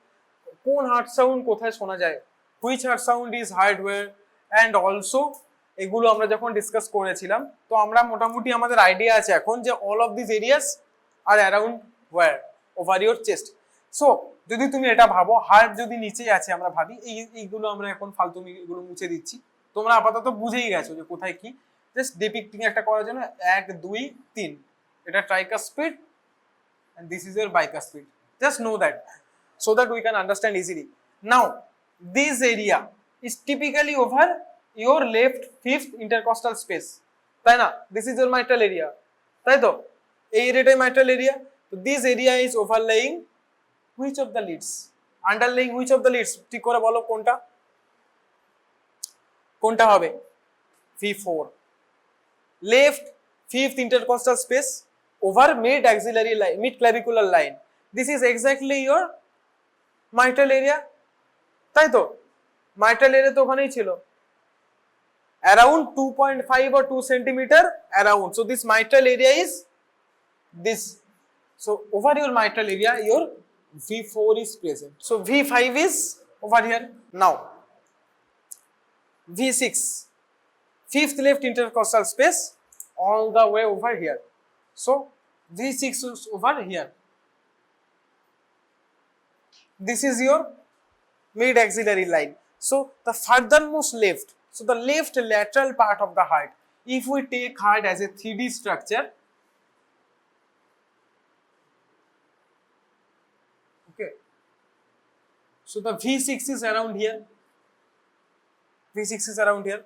Speaker 1: কোন হার্ট সাউন্ড কোথায় শোনা যায়, which heart sound is heard where, and also এগুলো আমরা যখন ডিসকাস করেছিলাম, তো আমরা মোটামুটি আমাদের আইডিয়া আছে এখন যে all of this areas are around where, over your chest. So যদি তুমি এটা ভাবো, হার্ট যদি নিচে আছে আমরা ভাবি, এইগুলো আমরা এখন ফালতু এগুলো মুছে দিচ্ছি, তোমরা আপাতত বুঝেই গেছো যে কোথায় কি, জাস্ট ডিপিক্টিং একটা করার জন্য 1 2 3, এটা tricuspid and this is your bicuspid, just know that so that we can understand easily. Now this area is typically over your left fifth intercostal space, তাই না? This is your mitral area, তাই তো? এই এরিয়াটাই mitral area, so this area is overlaying which of the leads, underlying which of the leads, ঠিক করে বলো কোনটা কোনটা হবে? V4, left fifth intercostal space over mid axillary line, mid clavicular line, this is exactly your mitral area, তাই তো? mitral area তো ওখানেই ছিল, around 2.5 or 2 centimeter around, so this mitral area is this, so over your mitral area your V4 is present, so V5 is over here. Now V6, fifth left intercostal space all the way over here, so V6 is over here, this is your mid axillary line, so the furthermost left, so the left lateral part of the heart, if we take heart as a 3D structure, okay, so the V6 is around here, V6 is around here,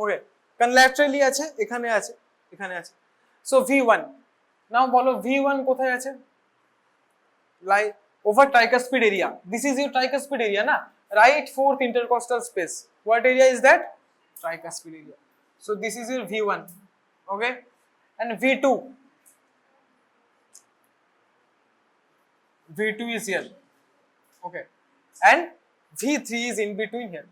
Speaker 1: okay, কারণ laterally আছে, এখানে আছে, এখানে আছে, so V1, now বলো V1 কোথায় আছে? Like over tricuspid area, this is your tricuspid area না, right fourth intercostal space, what area is that? Tricuspid area, so this is your V1, okay, and V2 is here, okay, and V3 is in between here,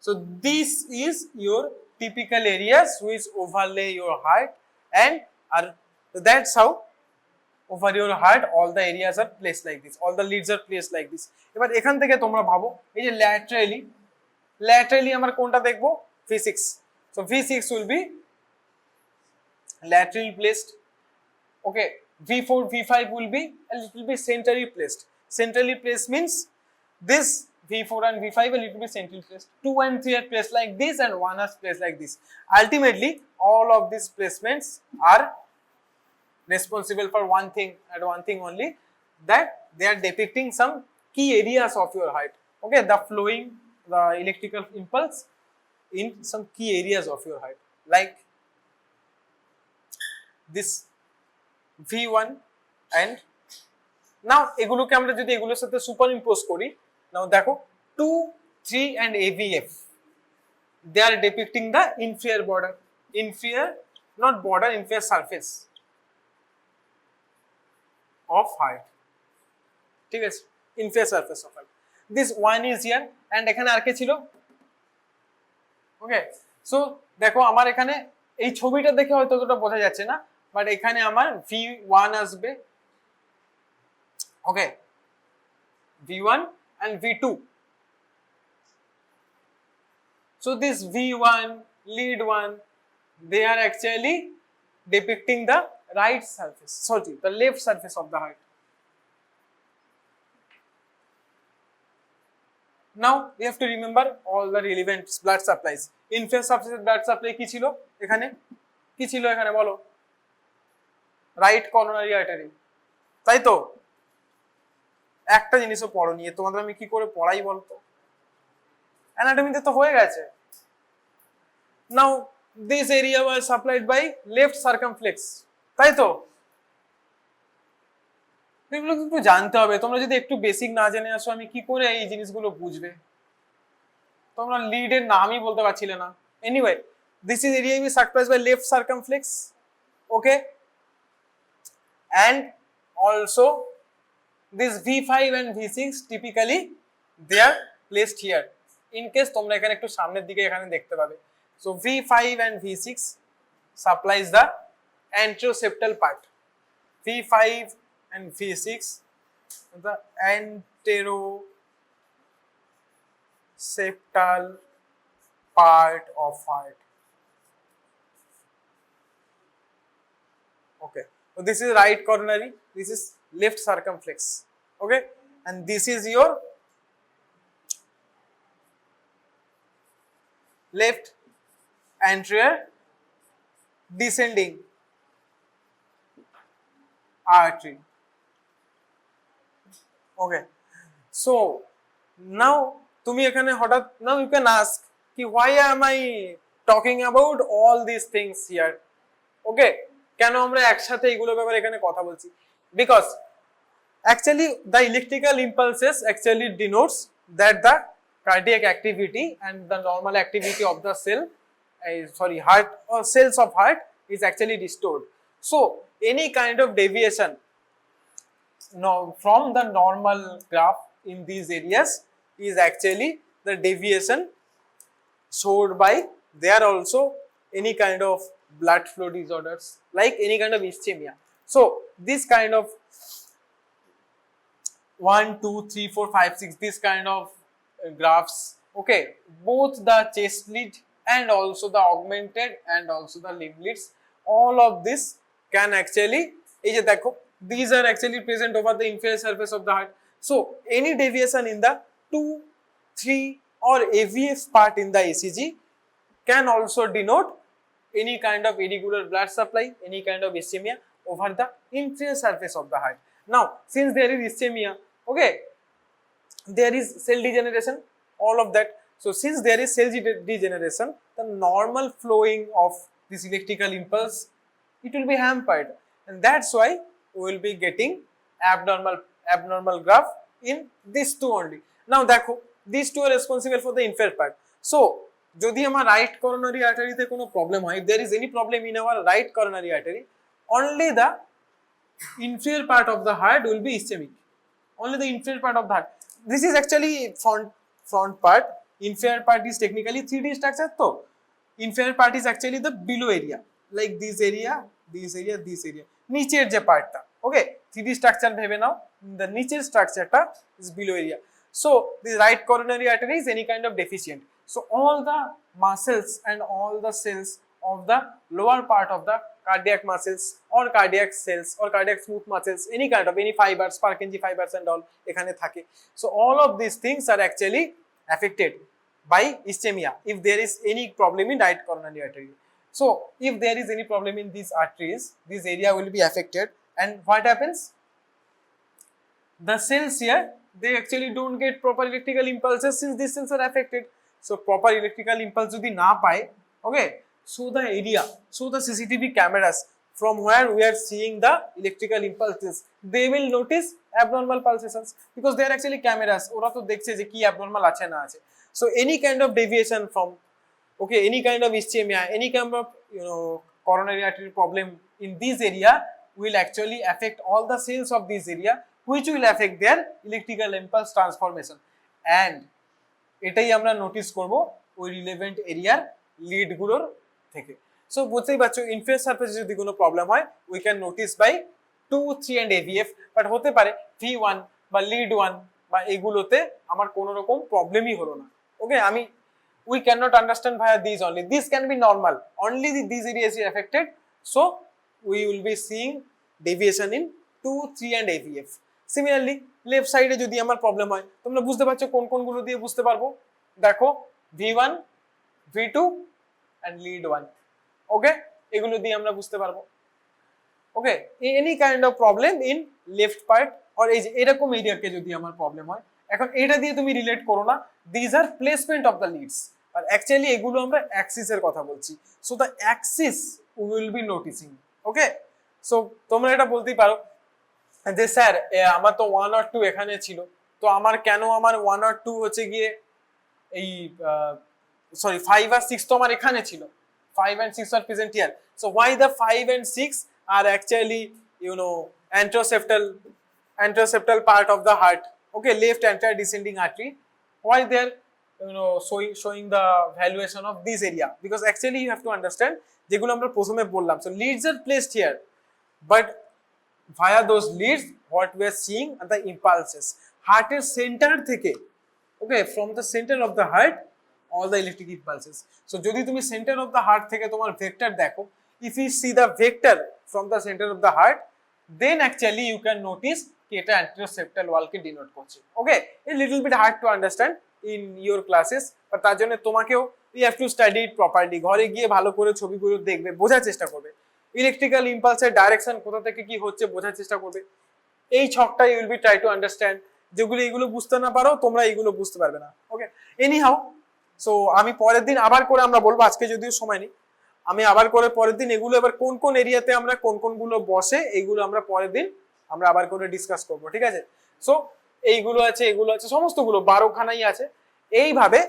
Speaker 1: so this is your typical areas which overlay your heart, and are that's how over your heart all the areas are placed like this, all the leads are placed like this. এবার এখান থেকে তোমরা ভাবো এই যে laterally আমরা কোনটা দেখবো? V6, so V6 will be laterally placed, okay, V4 V5 will be a little bit centrally placed. Centrally placed means this V4 and V5 a little bit centrally placed, 2 and 3 are placed like this and 1 is placed like this. Ultimately all of these placements are responsible for one thing and one thing only, that they are depicting some key areas of your heart, okay, the flowing the electrical impulse in some key areas of your heart, like this V1, and now এগুলোকে আমরা যদি এগুলোর সাথে superimpose করি, নাও দেখো 2 3 and AVF, they are depicting the inferior border, inferior not border, inferior surface of heart, ঠিক আছে, inferior surface of heart, this one is here, and এখানে আর কে ছিল? ওকে, সো দেখো আমার এখানে এই ছবিটা দেখে হয়তো অতটা বোঝা যাচ্ছে না, বাট এখানে আমার V1 আসবে, ওকে, V1 and V2, so this V1 lead 1, they are actually depicting the right surface, sorry, the left surface of the heart. Now we have to remember all the relevant blood supplies. Inferior surface blood supply কি ছিল এখানে? কি ছিল এখানে বলো? Right coronary artery, তাই তো? একটা জিনিসও পড়ো নিয়ে তোমাদের আমি কি করে পড়াই বলতো, অ্যানাটমিতে তো হয়ে গেছে। Now this area was supplied by left circumflex, তাই তো? এগুলো কিন্তু জানতে হবে, তোমরা যদি একটু বেসিক না জেনে আসো আমি কি করে এই জিনিসগুলো বুঝবে? তোমরা লিডের নামই বলতে পারছিলে না। Anyway, this is area be supplied by left circumflex, okay, and also this V5 and V6 typically they are placed here. In case তোমরা এখানে একটু সামনের দিকে এখানে দেখতে পাবে, so V5 and V6 supplies the anteroseptal part. V5 and V6 the anteroseptal part of heart. Okay, so this is right coronary, this is left circumflex. Okay, and this is your left anterior descending artery. Okay, so now তুমি এখানে হঠাৎ now you can ask কি why am I talking about all these things here? Okay, কেন আমরা একসাথে এগুলো ব্যাপারে এখানে কথা বলছি? Because actually the electrical impulses actually denotes that the cardiac activity and the normal activity of the cell, heart or cells of heart is actually restored. So any kind of deviation from the normal graph in these areas is actually the deviation showed by there also any kind of blood flow disorders like any kind of ischemia. So this kind of 1, 2, 3, 4, 5, 6 this kind of graphs, okay, both the chest lead and also the augmented and also the limb leads, all of this can actually এই যে দেখো these are actually present over the inferior surface of the heart. So any deviation in the 2, 3 or AVF part in the ECG can also denote any kind of irregular blood supply, any kind of ischemia over the inferior surface of the heart. Now since there is ischemia, okay, there is cell degeneration, all of that. So since there is cell degeneration, the normal flowing of this electrical impulse, it will be hampered, and that's why we will be getting abnormal graph in these two only. Now দেখো these two are responsible for the inferior part. So যদি আমার right coronary artery তে কোনো problem হয়, if there is any problem in our right coronary artery, only the inferior part of the heart will be ischemic. Only the inferior part of the heart. This is actually front part. Inferior part is technically 3D structure. So inferior part is actually the below area, like this area, this area, this area. নিচের যে পার্টটা, okay, 3D structure ভেবে নাও, the নিচের স্ট্রাকচারটা is below area. So the right coronary artery is any kind of deficient. So all the muscles and all the cells of the lower part of the cardiac muscles or cardiac cells or cardiac smooth muscles, any kind of any fibers, Purkinje fibers and all এখানে থাকে. So all of these things are actually affected by ischemia if there is any problem in right coronary artery. So if there is any problem in these arteries, this area will be affected, and what happens? The cells here, they actually don't get proper electrical impulses since these cells are affected. So proper electrical impulse যদি না পায়, okay, so the area, so the CCTV cameras from where we are seeing the electrical impulses, they will notice abnormal pulsations because they are actually cameras. ওরা তো দেখছে যে কি abnormal আছে না আছে. So any kind of deviation from, okay, any kind of ischemia, any kind of coronary artery problem in this area will actually affect all the cells of this area, which will affect their electrical impulse transformation, and এটাই আমরা notice করব ওই relevant এরিয়ার lead গুলোর থেকে। So বুঝতেই পারছো inferior সারফেসে যদি কোনো প্রবলেম হয় we can notice by 2, 3 and AVF, but হতে পারে V1 বা লিড 1 বা এগুলোতে আমার কোনো রকম প্রবলেমই হলো না। ওকে, আমি we cannot understand via these only. This can be normal, only these areas are affected, so we will be seeing deviation in 2, 3 and AVF. Similarly left সাইডে যদি আমার প্রবলেম হয়, তোমরা বুঝতে পারছো কোন কোনগুলো দিয়ে বুঝতে পারবো, দেখো V1, V2 and lead 1, ওকে, এগুলো দিয়ে আমরা বুঝতে পারবো। Okay, any kind of problem in left part or এই যে এরকম এরিয়াকে যদি আমার প্রবলেম হয়, এখন এটা দিয়ে তুমি রিলেট করো না, this are placement of the leads, আর অ্যাকচুয়ালি এগুলো আমরা অ্যাক্সিসের কথা বলছি। So the axis will be noticing. Okay, so তোমরা এটা বলতেই পারো যে স্যার আমার তো 1 or 2 এখানে ছিল, তো আমার কেন আমার 1 or 2 হচ্ছে গিয়ে এই 5 আর 6 তো আমার এখানে ছিল, 5 and 6 are present here, so why the 5 and 6 are actually anteroseptal anteroseptal part of the heart, okay, left anterior descending artery. Why they are showing the valuation of this area? Because actually you have to understand যেগুলো আমরা প্রথমে বললাম, so leads are placed here, but via those leads what we are seeing are the impulses heart's center থেকে, okay, from the center of the heart all the electric impulses. So যদি তুমি center of the heart থেকে তোমার vector দেখো, if you see the vector from the center of the heart, then actually you can notice कि এটা anteroseptal wall কে denote করছে, okay. A little bit hard to understand in your classes, but তার জন্য তোমাকেও you have to study it properly, ঘরে গিয়ে ভালো করে ছবিগুলো দেখবে, বোঝার চেষ্টা করবে, ইলেকট্রিক্যাল ইম্পালসের ডাইরেকশন কোথা থেকে কি হচ্ছে বোঝার চেষ্টা করবে। এই ছকটা you will be try to understand, যেগুলো এগুলো বুঝতে না পারো তোমরা এগুলো বুঝতে পারবে না, ওকে। এনিহাউ, সো আমি পরের দিন আবার করে আমরা বলবো, আজকে যদিও সময় নেই, আমি আবার করে পরের দিন এগুলো এবার কোন কোন এরিয়াতে আমরা কোন কোনগুলো বসে এইগুলো আমরা পরের দিন আমরা আবার করে ডিসকাস করব, ঠিক আছে। সো এইগুলো আছে, এগুলো আছে, সমস্তগুলো 12 খানাই আছে এইভাবে।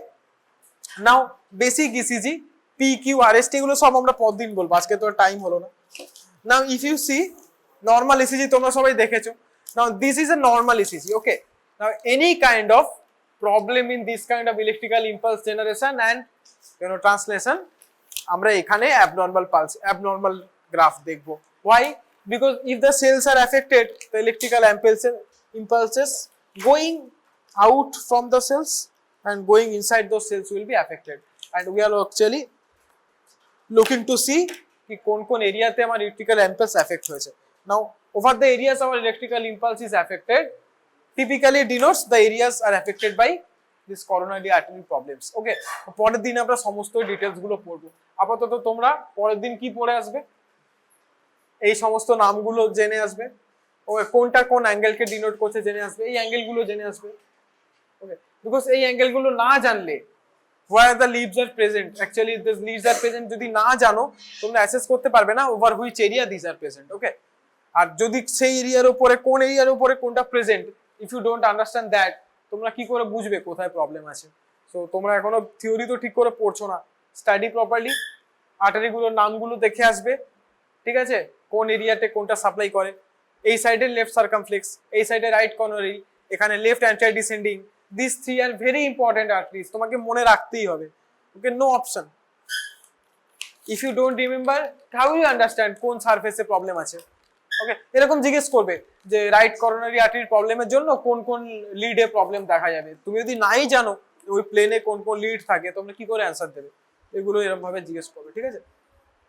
Speaker 1: নাও basic ECG, P Q R S T এগুলো সব আমরা পরের দিন বলবো, আজকে তো টাইম হলো না। Now if you see normal ECG তোমরা সবাই দেখেছো, now this is a normal ECG, okay. Now any kind of problem in this kind of electrical impulse generation and translation আমরা এখানে abnormal pulse, abnormal graph দেখবো। Why? Because if the cells are affected, the electrical impulses going out from the cells and going inside those cells will be affected, and we are actually looking to see कि কোন এরিয়াতে আমার electrical impulse affect হয়েছে। Now over the areas our electrical impulse is affected typically denotes the areas are affected by this coronary artery problems, okay. পরের দিন আমরা সমস্ত details গুলো পড়বো। আপাতত তোমরা পরের দিন কি পড়ে আসবে, এই সমস্ত নামগুলো জেনে আসবে, ওকে, কোনটা কোন অ্যাঙ্গেলকে ডিনোট করছে জেনে আসবে, এই অ্যাঙ্গেলগুলো জেনে আসবে, ওকে। বিকজ এই অ্যাঙ্গেলগুলো না জানলে where the leads are present, actually these leads are present যদি না জানো তোমরা অ্যাসেস করতে পারবে না over which area these are present, okay. আর যদি সেই এরিয়ার উপরে কোন এরিয়ার উপরে কোনটা present, if you don't understand that, তোমরা কি করে বুঝবে কোথায় প্রবলেম আছে? সো তোমরা এখনো থিওরি তো ঠিক করে পড়ছো না, স্টাডি প্রপারলি, আর্টারিগুলোর নামগুলো দেখে আসবে, ঠিক আছে, কোন এরিয়াতে কোনটা সাপ্লাই করে। এই সাইডে লেফট সার্কামফ্লেক্স, এই সাইডে রাইট কর্নারি, এখানে left anterior descending, this three are very important arteries, তোমাকে মনে রাখতেই হবে, okay, no option. If you don't remember, how you understand কোন সারফেসে প্রবলেম আছে, ওকে। এরকম জিজ্ঞেস করবে যে রাইট করোনারি আর্টারির প্রবলেমের জন্য কোন কোন লিডে প্রবলেম দেখা যাবে, তুমি যদি নাই জানো ওই প্লেনে কোন কোন লিড থাকে তোমরা কি করে অ্যান্সার দেবে, এগুলো এরকম ভাবে জিজ্ঞেস করবে, ঠিক আছে।